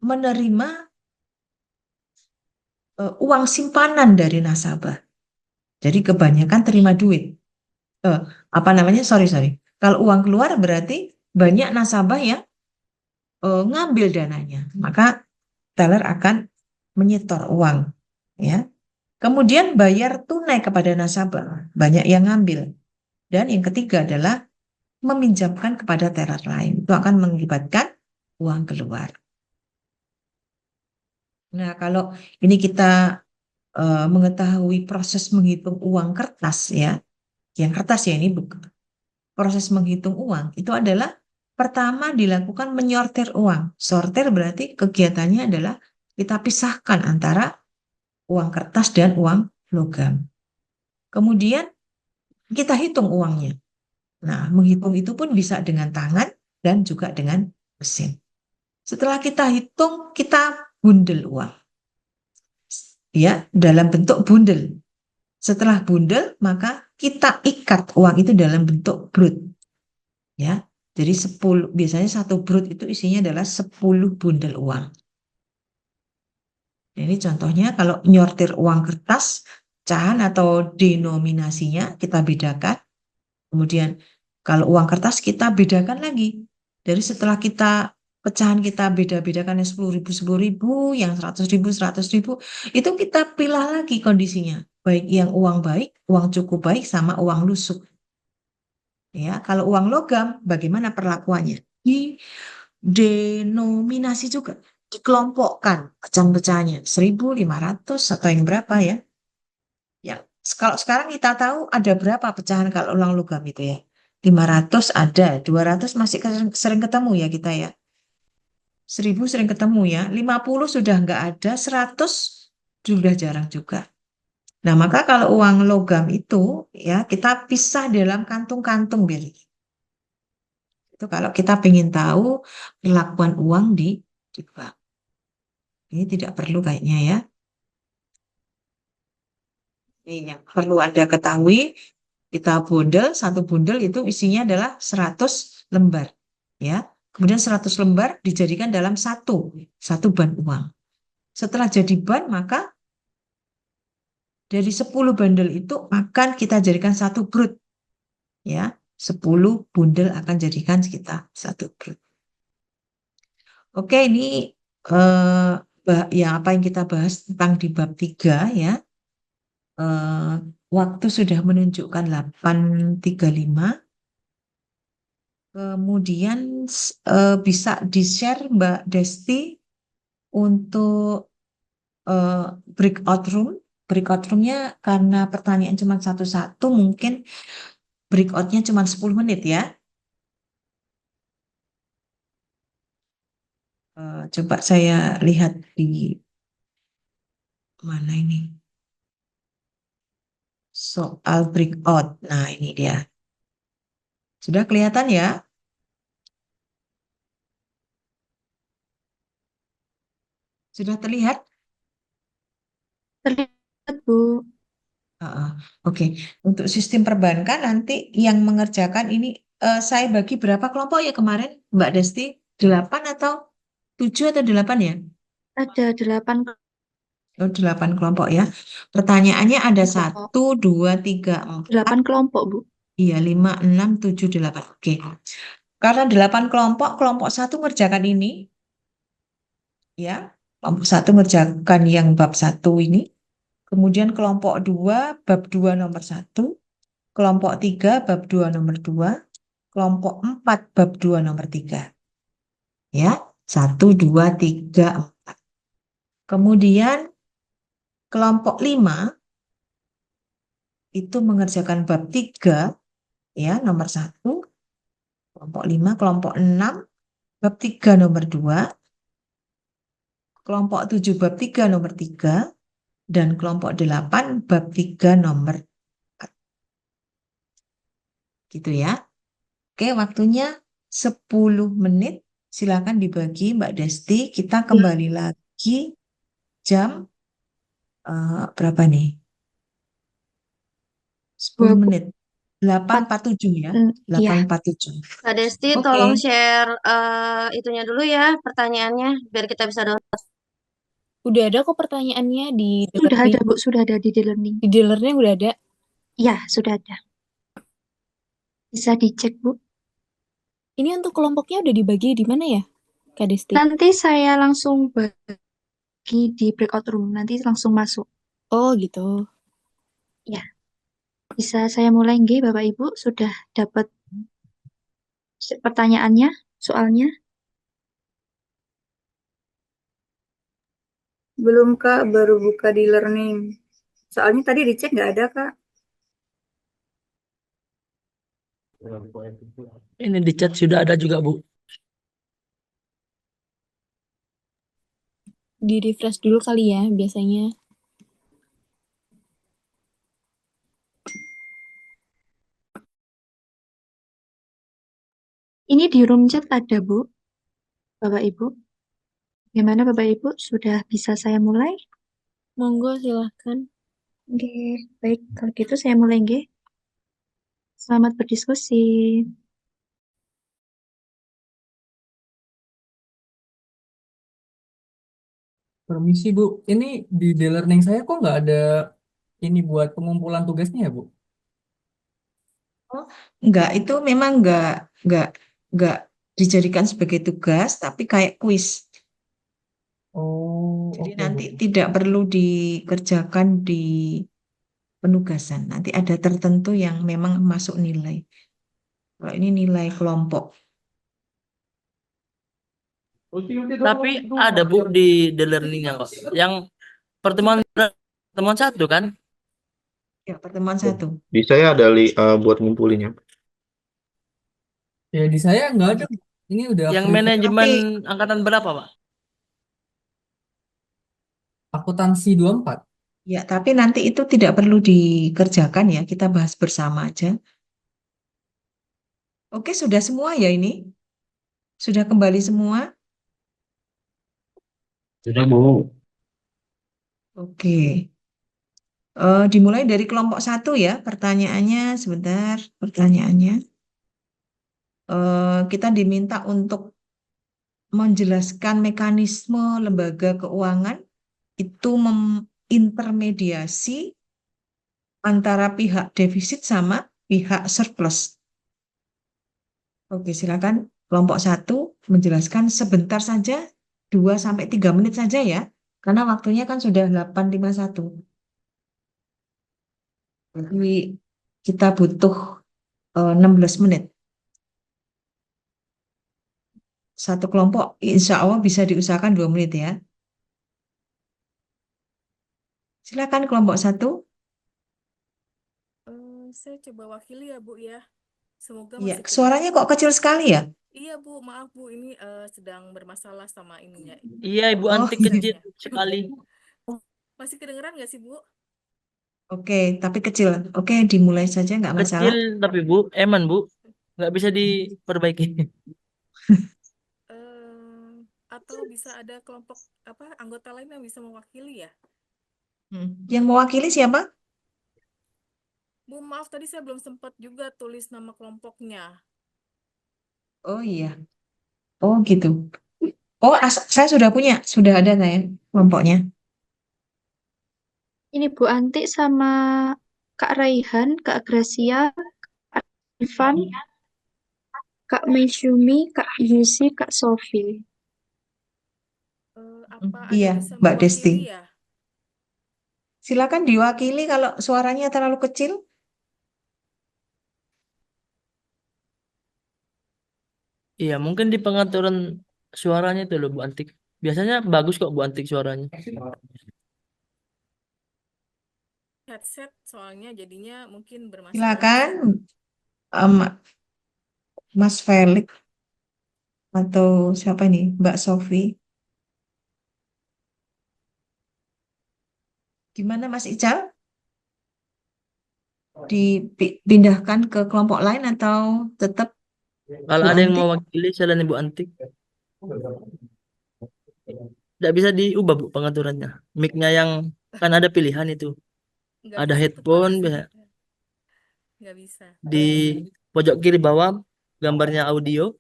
menerima uang simpanan dari nasabah. Jadi kebanyakan terima duit. Apa namanya? Sorry. Kalau uang keluar berarti banyak nasabah yang ngambil dananya. Maka teller akan menyetor uang. Ya. Kemudian bayar tunai kepada nasabah. Banyak yang ngambil. Dan yang ketiga adalah meminjamkan kepada teller lain. Itu akan mengakibatkan uang keluar. Nah, kalau ini kita mengetahui proses menghitung uang kertas ya, yang kertas ya ini proses menghitung uang itu adalah pertama dilakukan menyortir uang. Sortir berarti kegiatannya adalah kita pisahkan antara uang kertas dan uang logam. Kemudian kita hitung uangnya. Nah, menghitung itu pun bisa dengan tangan dan juga dengan mesin. Setelah kita hitung, kita bundel uang. Ya, dalam bentuk bundel. Setelah bundel, maka kita ikat uang itu dalam bentuk brut. Ya, jadi 10, biasanya satu brut itu isinya adalah 10 bundel uang. Ini contohnya kalau nyortir uang kertas, pecahan atau denominasinya kita bedakan. Kemudian kalau uang kertas kita bedakan lagi. Dari setelah pecahan kita beda-bedakan yang 10.000, yang 100.000, itu kita pilah lagi kondisinya. Baik yang uang baik, uang cukup baik, sama uang lusuk. Ya, kalau uang logam, bagaimana perlakuannya? Di denominasi juga, dikelompokkan pecahan-pecahannya 1.500 atau yang berapa ya? Ya, kalau sekarang kita tahu ada berapa pecahan kalau uang logam itu ya? 500 ada, 200 masih sering ketemu ya kita ya. 1.000 sering ketemu ya, 50 sudah nggak ada, 100 sudah jarang juga. Nah, maka kalau uang logam itu ya kita pisah dalam kantung-kantung biar. Itu kalau kita ingin tahu perlakuan uang di bank. Ini tidak perlu kayaknya ya. Ini yang perlu Anda ketahui, kita bundel, satu bundel itu isinya adalah 100 lembar. Ya. Kemudian 100 lembar dijadikan dalam satu ban uang. Setelah jadi ban, maka dari 10 bundel itu akan kita jadikan satu brut. Ya, 10 bundel akan jadikan kita satu brut. Oke, ini ya apa yang kita bahas tentang di bab 3 ya. Waktu sudah menunjukkan 8.35. Kemudian bisa di-share Mbak Desti untuk breakout room. Breakout roomnya karena pertanyaan cuma satu-satu, mungkin breakoutnya cuma 10 menit ya. Coba saya lihat di mana ini. Soal breakout. Nah, ini dia. Sudah kelihatan ya? Sudah terlihat? Terlihat, Bu. Oke. Untuk sistem perbankan nanti yang mengerjakan ini saya bagi berapa kelompok ya kemarin, Mbak Desti? 8 atau 7 atau 8 ya? Ada 8 Oh, 8 kelompok ya. Pertanyaannya ada kelompok. 1, 2, 3, 4. 8 kelompok, Bu. Iya, 5, 6, 7, 8. Oke. Karena 8 kelompok, kelompok 1 ngerjakan ini. Ya, kelompok 1 ngerjakan yang bab 1 ini. Kemudian kelompok 2, bab 2 nomor 1. Kelompok 3, bab 2 nomor 2. Kelompok 4, bab 2 nomor 3. Ya, 1, 2, 3, 4. Kemudian kelompok 5 itu mengerjakan bab 3, ya, nomor 1. Kelompok 5, kelompok 6, bab 3 nomor 2. Kelompok 7, bab 3 nomor 3. Dan kelompok 8, bab 3 nomor 4. Gitu ya. Oke, waktunya 10 menit. Silakan dibagi Mbak Desti. Kita kembali lagi jam berapa nih? 10 menit. 847 ya. Iya. 847. Kak Desti, Oke. tolong share itunya dulu ya, pertanyaannya, biar kita bisa download. Udah ada kok pertanyaannya di Sudah ada, learning. Bu. Sudah ada di learning. Di learning udah ada. Iya, sudah ada. Bisa dicek, Bu. Ini untuk kelompoknya udah dibagi di mana ya, Kak Desti? Nanti saya langsung bagi di breakout room. Nanti langsung masuk. Oh gitu. Ya. Bisa saya mulai nggih, Bapak Ibu? Sudah dapat pertanyaannya, soalnya? Belum Kak, baru buka di learning. Soalnya tadi dicek nggak ada Kak. Ini di chat sudah ada juga, Bu. Di refresh dulu kali ya, biasanya. Ini di room chat ada, Bu. Bapak Ibu. Gimana Bapak Ibu? Sudah bisa saya mulai? Monggo silahkan. Oke, baik. Kalau gitu saya mulai nggih. Selamat berdiskusi. Permisi Bu, ini di learning saya kok nggak ada ini buat pengumpulan tugasnya ya Bu? Oh, enggak, itu memang enggak dijadikan sebagai tugas, tapi kayak kuis. Oh, Jadi oke nanti Bu. tidak perlu dikerjakan di penugasan. Nanti ada tertentu yang memang masuk nilai. Kalau ini nilai kelompok. Tapi ada, Bu, di the learning-nya kok. Yang pertemuan satu kan? Ya, pertemuan satu. Di saya ada buat ngumpulinnya. Ya di saya nggak ada. Ini udah Yang prepare manajemen Tapi angkatan berapa, Pak? akuntansi 24. ya, tapi nanti itu tidak perlu dikerjakan ya. Kita bahas bersama aja. Oke, sudah semua ya ini? Sudah kembali semua? Sudah, Bu. Oke. Dimulai dari kelompok satu ya. Pertanyaannya sebentar. Pertanyaannya. Kita diminta untuk menjelaskan mekanisme lembaga keuangan itu mengintermediasi antara pihak defisit sama pihak surplus. Oke, silakan kelompok satu menjelaskan sebentar saja, 2 sampai 3 menit saja ya, karena waktunya kan sudah 8:51. Jadi kita butuh 16 menit. Satu kelompok insya Allah bisa diusahakan 2 menit ya. Silakan kelompok satu. Saya coba wakili ya Bu ya. Semoga Iya, masih suaranya kok kecil sekali ya? Iya Bu, maaf Bu, ini sedang bermasalah sama ininya. Iya, Ibu Oh, Antik kecil sekali. Masih kedengeran nggak sih Bu? oke, tapi kecil. Oke, dimulai saja nggak masalah. Kecil tapi Bu, eman Bu. Nggak bisa diperbaiki. Atau bisa ada kelompok anggota lain yang bisa mewakili ya? Yang mewakili siapa? Bu, maaf tadi saya belum sempat juga tulis nama kelompoknya. Oh iya. Oh gitu. Oh, saya sudah punya, sudah ada saya kelompoknya. Ini Bu Antik sama Kak Raihan, Kak Gracia, Kak Irfan, Kak Mesyumi, Kak Yusi, Kak Sofi. Apa ada Iya, bisa Mbak Desti. mewakili ya? Silakan diwakili kalau suaranya terlalu kecil. Iya, mungkin di pengaturan suaranya itu loh Bu Antik. Biasanya bagus kok Bu Antik suaranya. Headset soalnya jadinya mungkin bermasalah. Silakan, Mas Felix atau siapa ini, Mbak Sofi. Gimana Mas Ical? Dipindahkan ke kelompok lain atau tetap Kalau Bu ada yang Antik? mau wakili, silakan Bu Antik. Tidak bisa diubah Bu pengaturannya. Mic-nya yang kan ada pilihan itu. Nggak Ada bisa tuh Pak. headphone, bisa. nggak bisa. Di pojok kiri bawah gambarnya audio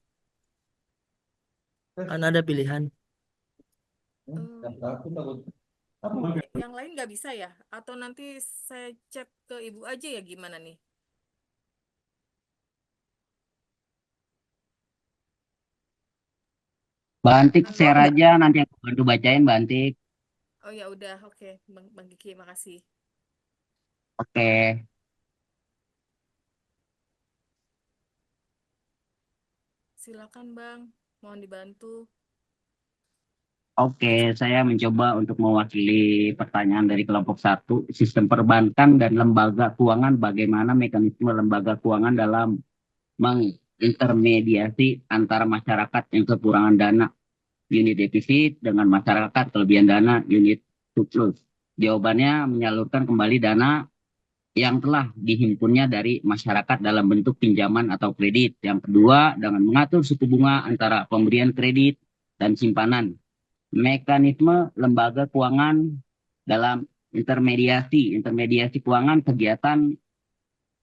kan ada pilihan. Yang lain nggak bisa ya? Atau nanti saya chat ke ibu aja ya gimana nih? Mbak Antik Atau share enggak? aja, nanti aku bantu bacain Mbak Antik. Oh ya udah, oke, Bang Kiki, makasih. Oke. Silakan Bang, mohon dibantu. Oke, saya mencoba untuk mewakili pertanyaan dari kelompok 1, sistem perbankan dan lembaga keuangan, bagaimana mekanisme lembaga keuangan dalam mengintermediasi antara masyarakat yang kekurangan dana unit defisit dengan masyarakat kelebihan dana unit surplus. Jawabannya menyalurkan kembali dana yang telah dihimpunnya dari masyarakat dalam bentuk pinjaman atau kredit. Yang kedua, dengan mengatur suku bunga antara pemberian kredit dan simpanan. Mekanisme lembaga keuangan dalam intermediasi keuangan, kegiatan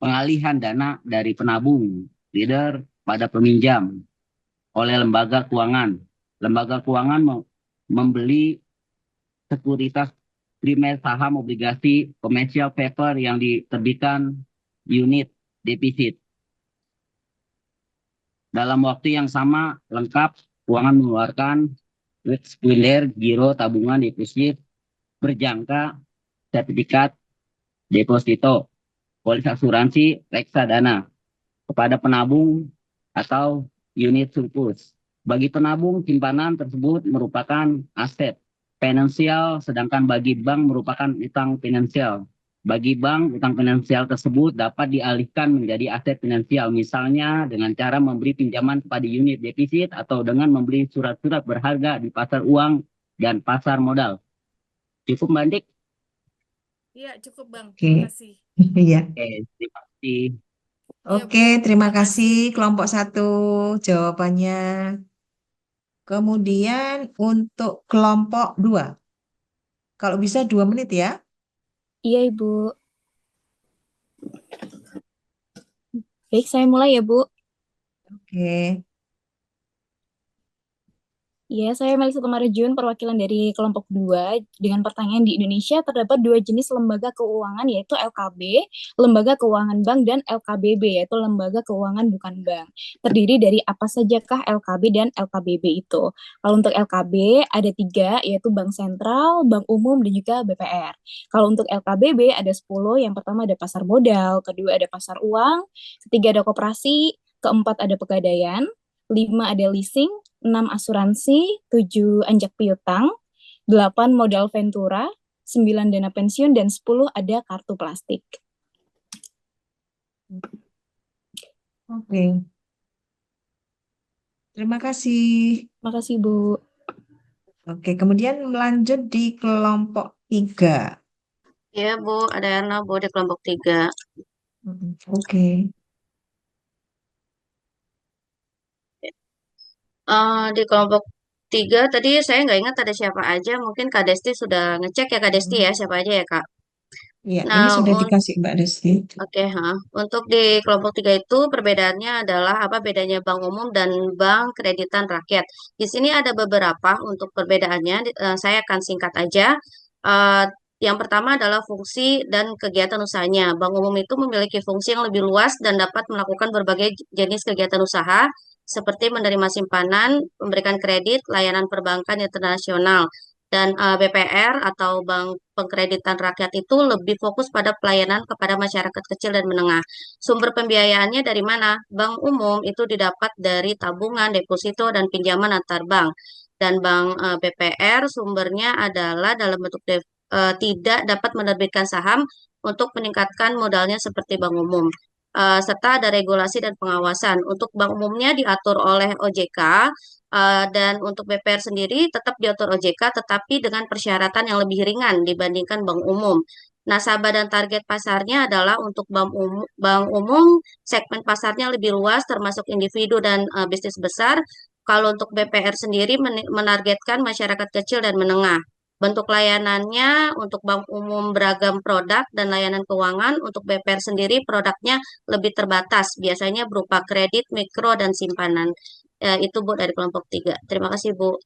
pengalihan dana dari penabung leader pada peminjam oleh lembaga keuangan. Lembaga keuangan membeli sekuritas primer, saham, obligasi, commercial paper yang diterbitkan unit defisit. Dalam waktu yang sama, lengkap, keuangan mengeluarkan sekunder, giro, tabungan, defisit, berjangka, sertifikat, deposito, polis asuransi, reksadana kepada penabung atau unit surplus. Bagi penabung, simpanan tersebut merupakan aset finansial, sedangkan bagi bank merupakan utang finansial. Bagi bank, utang finansial tersebut dapat dialihkan menjadi aset finansial, misalnya dengan cara memberi pinjaman kepada unit defisit atau dengan membeli surat-surat berharga di pasar uang dan pasar modal. Cukup, Mbak Andik? Iya, cukup Bang, Oke. makasih. Iya. Oke, terima kasih. Iya Oke, Bu, terima kasih makasih. kelompok 1 jawabannya. Kemudian untuk kelompok 2. Kalau bisa 2 menit ya. Iya, Ibu. Baik, saya mulai ya, Bu. Oke. Ya, saya Melisa Tumarajun, perwakilan dari kelompok 2. Dengan pertanyaan, di Indonesia terdapat 2 jenis lembaga keuangan, yaitu LKB, lembaga keuangan bank, dan LKBB, yaitu lembaga keuangan bukan bank. Terdiri dari apa sajakah LKB dan LKBB itu? Kalau untuk LKB ada 3, yaitu Bank Sentral, Bank Umum, dan juga BPR. Kalau untuk LKBB ada 10, yang pertama ada pasar modal, kedua ada pasar uang, ketiga ada koperasi, keempat ada pegadaian, 5 ada leasing, 6 asuransi, 7 anjak piutang, 8 modal ventura, 9 dana pensiun, dan 10 ada kartu plastik. Oke. Terima kasih. Terima kasih, Bu. Oke, kemudian melanjut di kelompok 3. Ya, Bu, ada Erna, Bu, di kelompok 3. Oke. Di kelompok 3 tadi saya nggak ingat ada siapa aja. Mungkin Kak Desti sudah ngecek ya, Kak Desti ya, siapa aja ya, Kak? Iya, ini Nah, sudah dikasih Mbak Desti. oke, untuk di kelompok 3 itu perbedaannya adalah apa bedanya bank umum dan bank kreditan rakyat. Di sini ada beberapa untuk perbedaannya, saya akan singkat aja. Eh, yang pertama adalah fungsi dan kegiatan usahanya. Bank umum itu memiliki fungsi yang lebih luas dan dapat melakukan berbagai jenis kegiatan usaha seperti menerima simpanan, memberikan kredit, layanan perbankan internasional. Dan BPR atau Bank Pengkreditan Rakyat itu lebih fokus pada pelayanan kepada masyarakat kecil dan menengah. Sumber pembiayaannya dari mana? Bank umum itu didapat dari tabungan, deposito, dan pinjaman antar bank. Dan Bank BPR sumbernya adalah dalam bentuk tidak dapat menerbitkan saham untuk meningkatkan modalnya seperti bank umum. Serta ada regulasi dan pengawasan. Untuk bank umumnya diatur oleh OJK, dan untuk BPR sendiri tetap diatur OJK, tetapi dengan persyaratan yang lebih ringan dibandingkan bank umum. Nasabah dan target pasarnya adalah untuk bank umum segmen pasarnya lebih luas, termasuk individu dan bisnis besar. Kalau untuk BPR sendiri menargetkan masyarakat kecil dan menengah. Bentuk layanannya untuk bank umum beragam produk dan layanan keuangan. Untuk BPR sendiri produknya lebih terbatas, biasanya berupa kredit, mikro, dan simpanan. Itu Bu dari kelompok 3. Terima kasih Bu.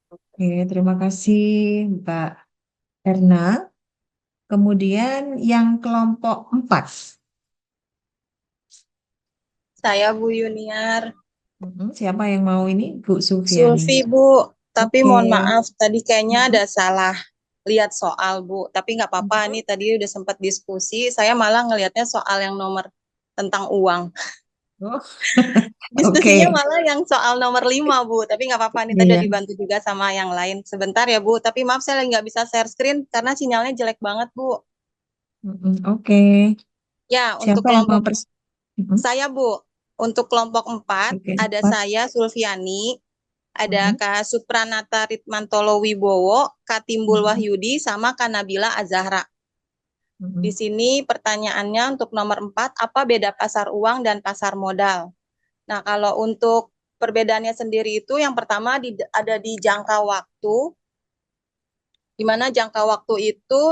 Oke, terima kasih Mbak Erna. Kemudian yang kelompok 4. Saya Bu Yuniar. Siapa yang mau ini? Bu Sufiani. Sulfi Bu, tapi Oke. mohon maaf tadi kayaknya ada salah lihat soal Bu. Tapi nggak apa-apa, ini tadi udah sempat diskusi. Saya malah ngelihatnya soal yang nomor tentang uang. Oh, Diskusinya oke. malah yang soal nomor 5 Bu. Tapi nggak apa-apa, ini tadi Iya. udah dibantu juga sama yang lain. Sebentar ya Bu, tapi maaf saya lagi nggak bisa share screen karena sinyalnya jelek banget Bu. Oke. Ya, untuk Siapa yang mau kelompok saya Bu, untuk kelompok 4 Oke, ada 4. saya Sulfiani, ada Kak Supranata Ritmantolo Wibowo, Kak Timbul Wahyudi, sama Kak Nabila Azahra. Di sini pertanyaannya untuk nomor 4, apa beda pasar uang dan pasar modal? Nah, kalau untuk perbedaannya sendiri itu yang pertama ada di jangka waktu, di mana jangka waktu itu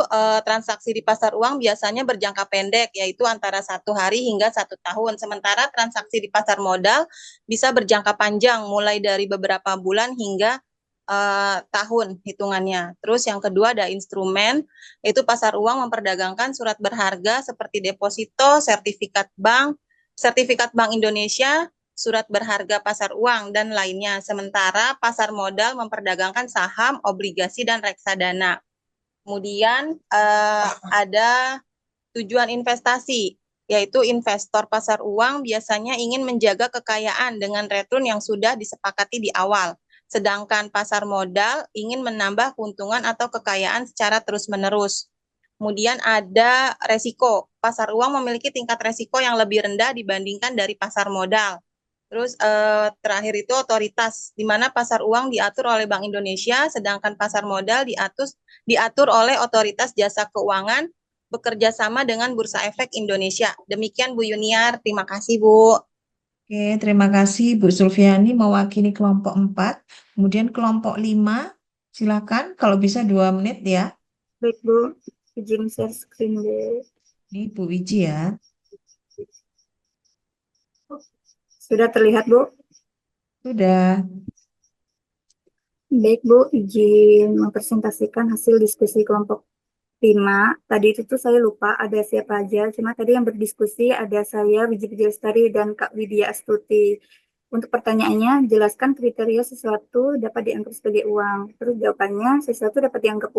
transaksi di pasar uang biasanya berjangka pendek, yaitu antara 1 hari hingga 1 tahun. Sementara transaksi di pasar modal bisa berjangka panjang, mulai dari beberapa bulan hingga tahun hitungannya. Terus yang kedua ada instrumen, yaitu pasar uang memperdagangkan surat berharga seperti deposito, sertifikat Bank Indonesia, surat berharga pasar uang, dan lainnya. Sementara pasar modal memperdagangkan saham, obligasi, dan reksadana. Kemudian ada tujuan investasi, yaitu investor pasar uang biasanya ingin menjaga kekayaan dengan return yang sudah disepakati di awal. Sedangkan pasar modal ingin menambah keuntungan atau kekayaan secara terus-menerus. Kemudian ada resiko. Pasar uang memiliki tingkat resiko yang lebih rendah dibandingkan dari pasar modal. Terus terakhir itu otoritas, di mana pasar uang diatur oleh Bank Indonesia, sedangkan pasar modal diatur oleh Otoritas Jasa Keuangan bekerja sama dengan Bursa Efek Indonesia. Demikian Bu Yuniar, terima kasih Bu. Oke, terima kasih Bu Sulfiani mewakili kelompok 4. Kemudian kelompok 5, silakan kalau bisa 2 menit ya. Baik Bu, izin share screen Bu. Ini Bu Wiji ya. Sudah terlihat Bu? Sudah. Baik Bu, izin mempresentasikan hasil diskusi kelompok 5. Tadi itu tuh saya lupa ada siapa aja, cuma tadi yang berdiskusi ada saya, Wiji Lestari, dan Kak Widya Astuti. Untuk pertanyaannya, jelaskan kriteria sesuatu dapat dianggap sebagai uang. Terus jawabannya, sesuatu dapat dianggap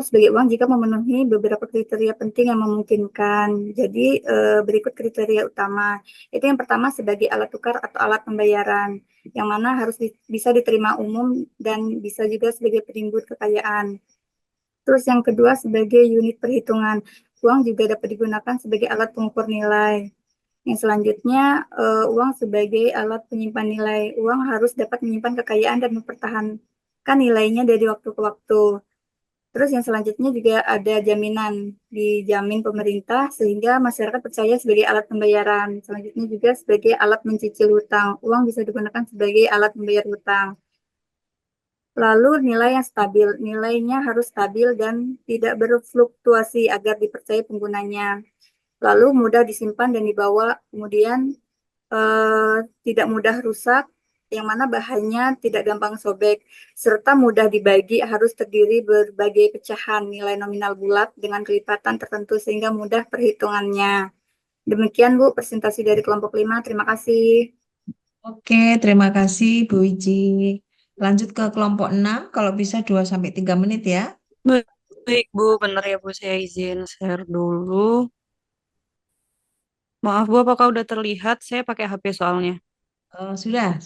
sebagai uang jika memenuhi beberapa kriteria penting yang memungkinkan. Jadi berikut kriteria utama. Itu yang pertama sebagai alat tukar atau alat pembayaran, yang mana harus bisa diterima umum dan bisa juga sebagai penimbun kekayaan. Terus yang kedua sebagai unit perhitungan. Uang juga dapat digunakan sebagai alat pengukur nilai. Yang selanjutnya, uang sebagai alat penyimpan nilai. Uang harus dapat menyimpan kekayaan dan mempertahankan nilainya dari waktu ke waktu. Terus yang selanjutnya juga ada jaminan, dijamin pemerintah sehingga masyarakat percaya sebagai alat pembayaran. Selanjutnya juga sebagai alat mencicil hutang. Uang bisa digunakan sebagai alat membayar hutang. Lalu nilai yang stabil, nilainya harus stabil dan tidak berfluktuasi agar dipercaya penggunanya. Lalu mudah disimpan dan dibawa, kemudian tidak mudah rusak, yang mana bahannya tidak gampang sobek, serta mudah dibagi, harus terdiri berbagai pecahan nilai nominal bulat dengan kelipatan tertentu sehingga mudah perhitungannya. Demikian Bu, presentasi dari kelompok 5. Terima kasih. Oke, terima kasih Bu Wiji. Lanjut ke kelompok 6, kalau bisa 2-3 menit ya. Baik Bu, benar ya Bu, saya izin share dulu. Maaf Bu, apakah udah terlihat? Saya pakai HP soalnya. Sudah.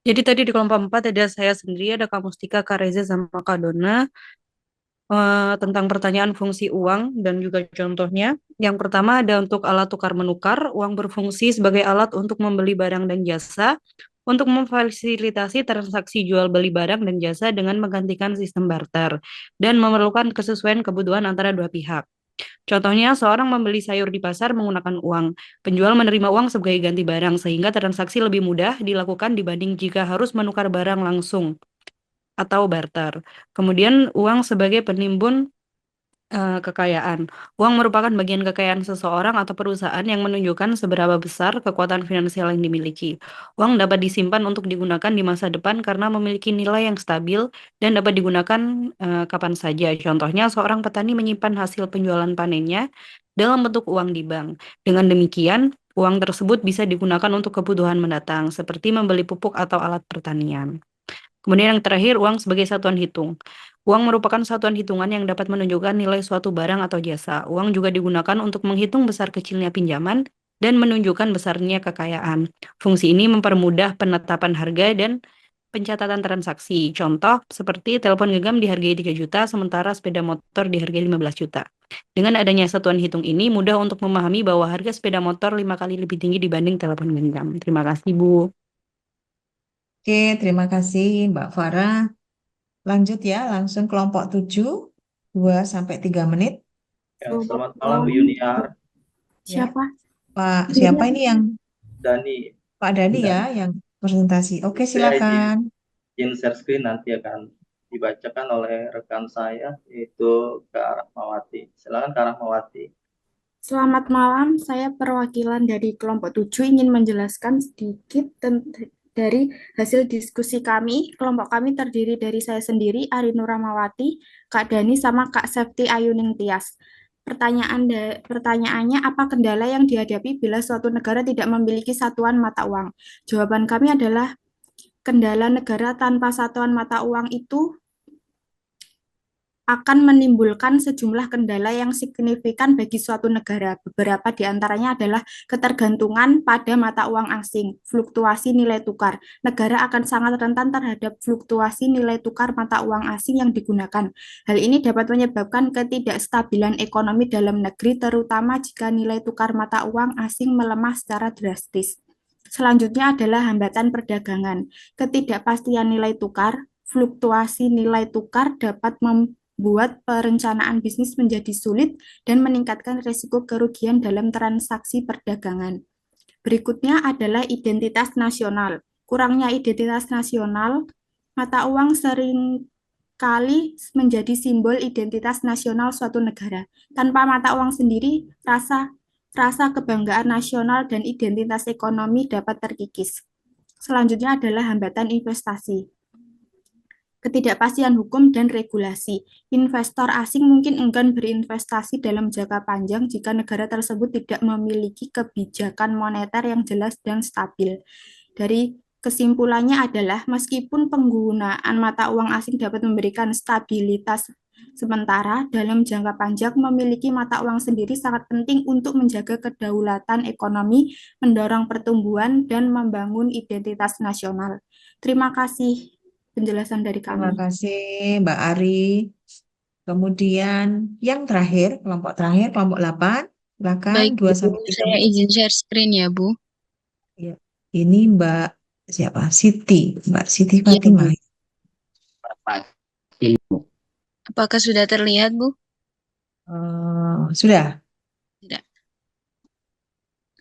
Jadi tadi di kelompok 4 ada saya sendiri, ada Kak Mustika, Kak Reza, sama Kak Dona. Tentang pertanyaan fungsi uang dan juga contohnya. Yang pertama ada untuk alat tukar-menukar. Uang berfungsi sebagai alat untuk membeli barang dan jasa, untuk memfasilitasi transaksi jual beli barang dan jasa dengan menggantikan sistem barter, dan memerlukan kesesuaian kebutuhan antara dua pihak. Contohnya, seorang membeli sayur di pasar menggunakan uang. Penjual menerima uang sebagai ganti barang, sehingga transaksi lebih mudah dilakukan dibanding jika harus menukar barang langsung. atau barter. Kemudian uang sebagai penimbun kekayaan. Uang merupakan bagian kekayaan seseorang atau perusahaan yang menunjukkan seberapa besar kekuatan finansial yang dimiliki. Uang dapat disimpan untuk digunakan di masa depan karena memiliki nilai yang stabil dan dapat digunakan kapan saja. Contohnya, seorang petani menyimpan hasil penjualan panennya dalam bentuk uang di bank. Dengan demikian, uang tersebut bisa digunakan untuk kebutuhan mendatang, seperti membeli pupuk atau alat pertanian. Kemudian yang terakhir, uang sebagai satuan hitung. Uang merupakan satuan hitungan yang dapat menunjukkan nilai suatu barang atau jasa. Uang juga digunakan untuk menghitung besar kecilnya pinjaman dan menunjukkan besarnya kekayaan. Fungsi ini mempermudah penetapan harga dan pencatatan transaksi. Contoh, seperti telepon genggam dihargai 3 juta, sementara sepeda motor dihargai 15 juta. Dengan adanya satuan hitung ini, mudah untuk memahami bahwa harga sepeda motor 5 kali lebih tinggi dibanding telepon genggam. Terima kasih, Bu. Oke, terima kasih Mbak Farah. Lanjut ya, langsung kelompok 7, 2-3 menit. Ya, selamat malam Bu Yuniar. Ya. Siapa? Pak, siapa ini yang Dani. Pak Dani ya yang presentasi. Oke, Saya silakan. izin share screen nanti akan dibacakan oleh rekan saya yaitu Kak Rahmawati. Silakan Kak Rahmawati. Selamat malam, saya perwakilan dari kelompok 7 ingin menjelaskan sedikit dari hasil diskusi kami. Kelompok kami terdiri dari saya sendiri, Arinur Rahmawati, Kak Dani, sama Kak Septi Ayuning Tias. Pertanyaannya, apa kendala yang dihadapi bila suatu negara tidak memiliki satuan mata uang? Jawaban kami adalah kendala negara tanpa satuan mata uang itu akan menimbulkan sejumlah kendala yang signifikan bagi suatu negara. Beberapa di antaranya adalah ketergantungan pada mata uang asing, fluktuasi nilai tukar. Negara akan sangat rentan terhadap fluktuasi nilai tukar mata uang asing yang digunakan. Hal ini dapat menyebabkan ketidakstabilan ekonomi dalam negeri, terutama jika nilai tukar mata uang asing melemah secara drastis. Selanjutnya adalah hambatan perdagangan. Ketidakpastian nilai tukar, fluktuasi nilai tukar dapat membuat perencanaan bisnis menjadi sulit dan meningkatkan risiko kerugian dalam transaksi perdagangan. Berikutnya adalah identitas nasional. Kurangnya identitas nasional, mata uang seringkali menjadi simbol identitas nasional suatu negara. Tanpa mata uang sendiri, rasa kebanggaan nasional dan identitas ekonomi dapat terkikis. Selanjutnya adalah hambatan investasi. Ketidakpastian hukum dan regulasi. Investor asing mungkin enggan berinvestasi dalam jangka panjang jika negara tersebut tidak memiliki kebijakan moneter yang jelas dan stabil. Dari kesimpulannya adalah meskipun penggunaan mata uang asing dapat memberikan stabilitas sementara, dalam jangka panjang memiliki mata uang sendiri sangat penting untuk menjaga kedaulatan ekonomi, mendorong pertumbuhan, dan membangun identitas nasional. Terima kasih penjelasan dari Terima kami. kasih Mbak Ari. Kemudian yang terakhir, kelompok 8. Silakan Baik, 2-3 saya menit. izin share screen ya, Bu. Ya. Ini Mbak siapa? Siti, Mbak Siti Iya, Bu. Fatimah. Apakah sudah terlihat, Bu? Sudah. Tidak.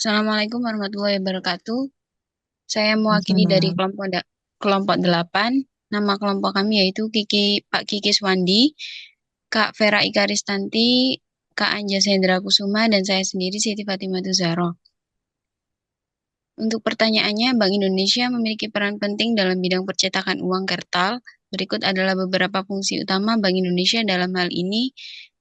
Assalamualaikum warahmatullahi wabarakatuh. Saya mewakili dari kelompok 8. Nama kelompok kami yaitu Pak Kiki Swandi, Kak Vera Ikaristanti, Kak Anja Sendra Kusuma, dan saya sendiri Siti Fatimah Zahra. Untuk pertanyaannya, Bank Indonesia memiliki peran penting dalam bidang percetakan uang kertal. Berikut adalah beberapa fungsi utama Bank Indonesia dalam hal ini,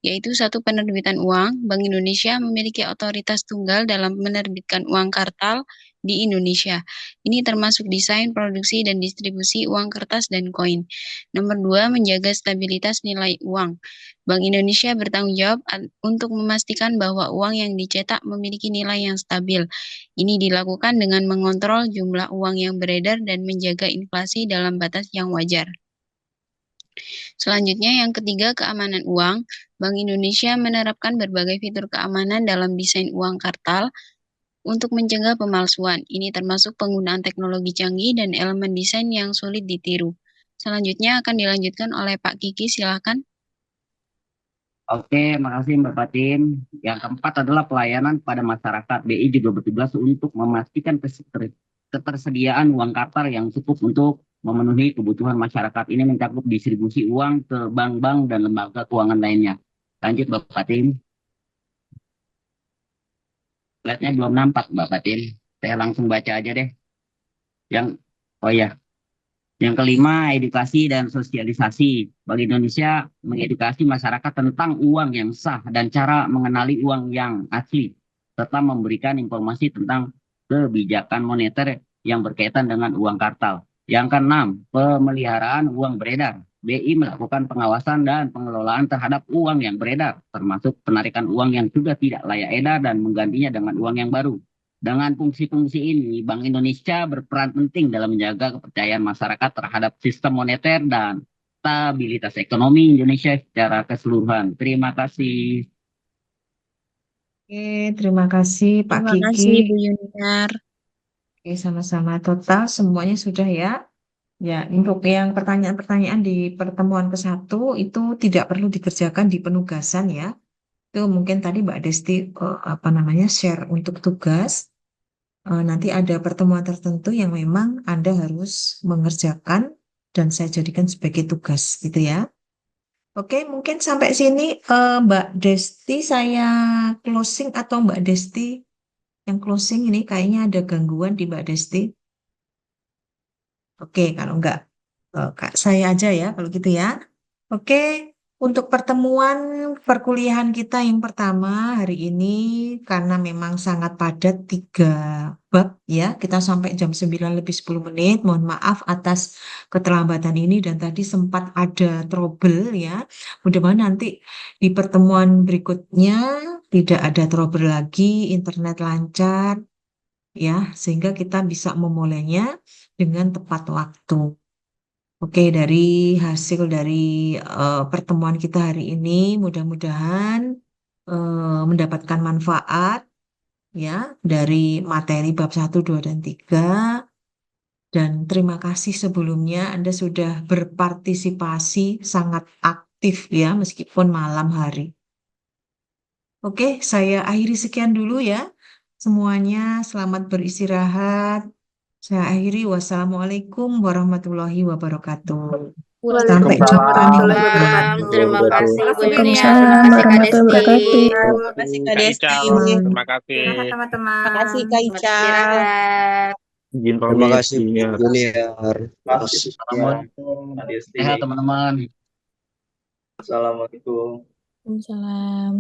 yaitu 1. Penerbitan uang. Bank Indonesia memiliki otoritas tunggal dalam menerbitkan uang kartal di Indonesia. Ini termasuk desain, produksi, dan distribusi uang kertas dan koin. Nomor 2, menjaga stabilitas nilai uang. Bank Indonesia bertanggung jawab untuk memastikan bahwa uang yang dicetak memiliki nilai yang stabil. Ini dilakukan dengan mengontrol jumlah uang yang beredar dan menjaga inflasi dalam batas yang wajar. Selanjutnya, yang ketiga, keamanan uang. Bank Indonesia menerapkan berbagai fitur keamanan dalam desain uang kartal untuk mencegah pemalsuan. Ini termasuk penggunaan teknologi canggih dan elemen desain yang sulit ditiru. Selanjutnya akan dilanjutkan oleh Pak Kiki, silakan. Oke, makasih Mbak Fatin. Yang keempat adalah pelayanan pada masyarakat. BI juga bertugas untuk memastikan ketersediaan uang kartal yang cukup untuk memenuhi kebutuhan masyarakat. Ini mencakup distribusi uang ke bank-bank dan lembaga keuangan lainnya. Lanjut Bapak Tim. Slide-nya belum nampak Bapak Tim. Saya langsung baca aja deh. Oh ya, yang kelima, edukasi dan sosialisasi. Bank Indonesia mengedukasi masyarakat tentang uang yang sah dan cara mengenali uang yang asli, serta memberikan informasi tentang kebijakan moneter yang berkaitan dengan uang kartal. Yang keenam, pemeliharaan uang beredar. BI melakukan pengawasan dan pengelolaan terhadap uang yang beredar, termasuk penarikan uang yang sudah tidak layak edar dan menggantinya dengan uang yang baru. Dengan fungsi-fungsi ini, Bank Indonesia berperan penting dalam menjaga kepercayaan masyarakat terhadap sistem moneter dan stabilitas ekonomi Indonesia secara keseluruhan. Terima kasih. Oke, terima kasih Pak Terima kasih Kiki. Bu Yuniar. Oke, sama-sama. Total semuanya sudah ya. Ya, untuk yang pertanyaan-pertanyaan di pertemuan ke-1 itu tidak perlu dikerjakan di penugasan ya. Itu mungkin tadi Mbak Desti share untuk tugas. Nanti ada pertemuan tertentu yang memang Anda harus mengerjakan dan saya jadikan sebagai tugas gitu ya. Oke, mungkin sampai sini Mbak Desti saya closing atau Mbak Desti yang closing ini kayaknya ada gangguan di Mbak Desti. Oke, kalau enggak Kak saya aja ya kalau gitu ya. Oke, untuk pertemuan perkuliahan kita yang pertama hari ini karena memang sangat padat 3 bab ya, kita sampai jam 9 lebih 10 menit. Mohon maaf atas keterlambatan ini dan tadi sempat ada trouble ya. Mudah-mudahan nanti di pertemuan berikutnya tidak ada trouble lagi, internet lancar ya, sehingga kita bisa memulainya dengan tepat waktu. Oke, dari hasil dari pertemuan kita hari ini, mudah-mudahan mendapatkan manfaat ya dari materi bab 1, 2, dan 3. Dan terima kasih sebelumnya Anda sudah berpartisipasi sangat aktif ya meskipun malam hari. Oke, saya akhiri sekian dulu ya. Semuanya selamat beristirahat. Saya akhiri. Wassalamualaikum warahmatullahi wabarakatuh. Sampai jumpa warahmatullahi minggu depan. wabarakatuh. Terima kasih Bu Waalaikumsalam. Yuniar. Terima kasih Kak warahmatullahi Desti. wabarakatuh. Terima kasih Kak Kak Desti. Ical, terima kasih. Terima kasih Terima teman-teman. kasih Kak Selamat Ica. istirahat. Izin Terima pamit, kasih Bu Junior. Junior. Terima kasih Bu Junior. Assalamualaikum. Kak Desti. Sehat teman-teman. Assalamualaikum. Waalaikumsalam.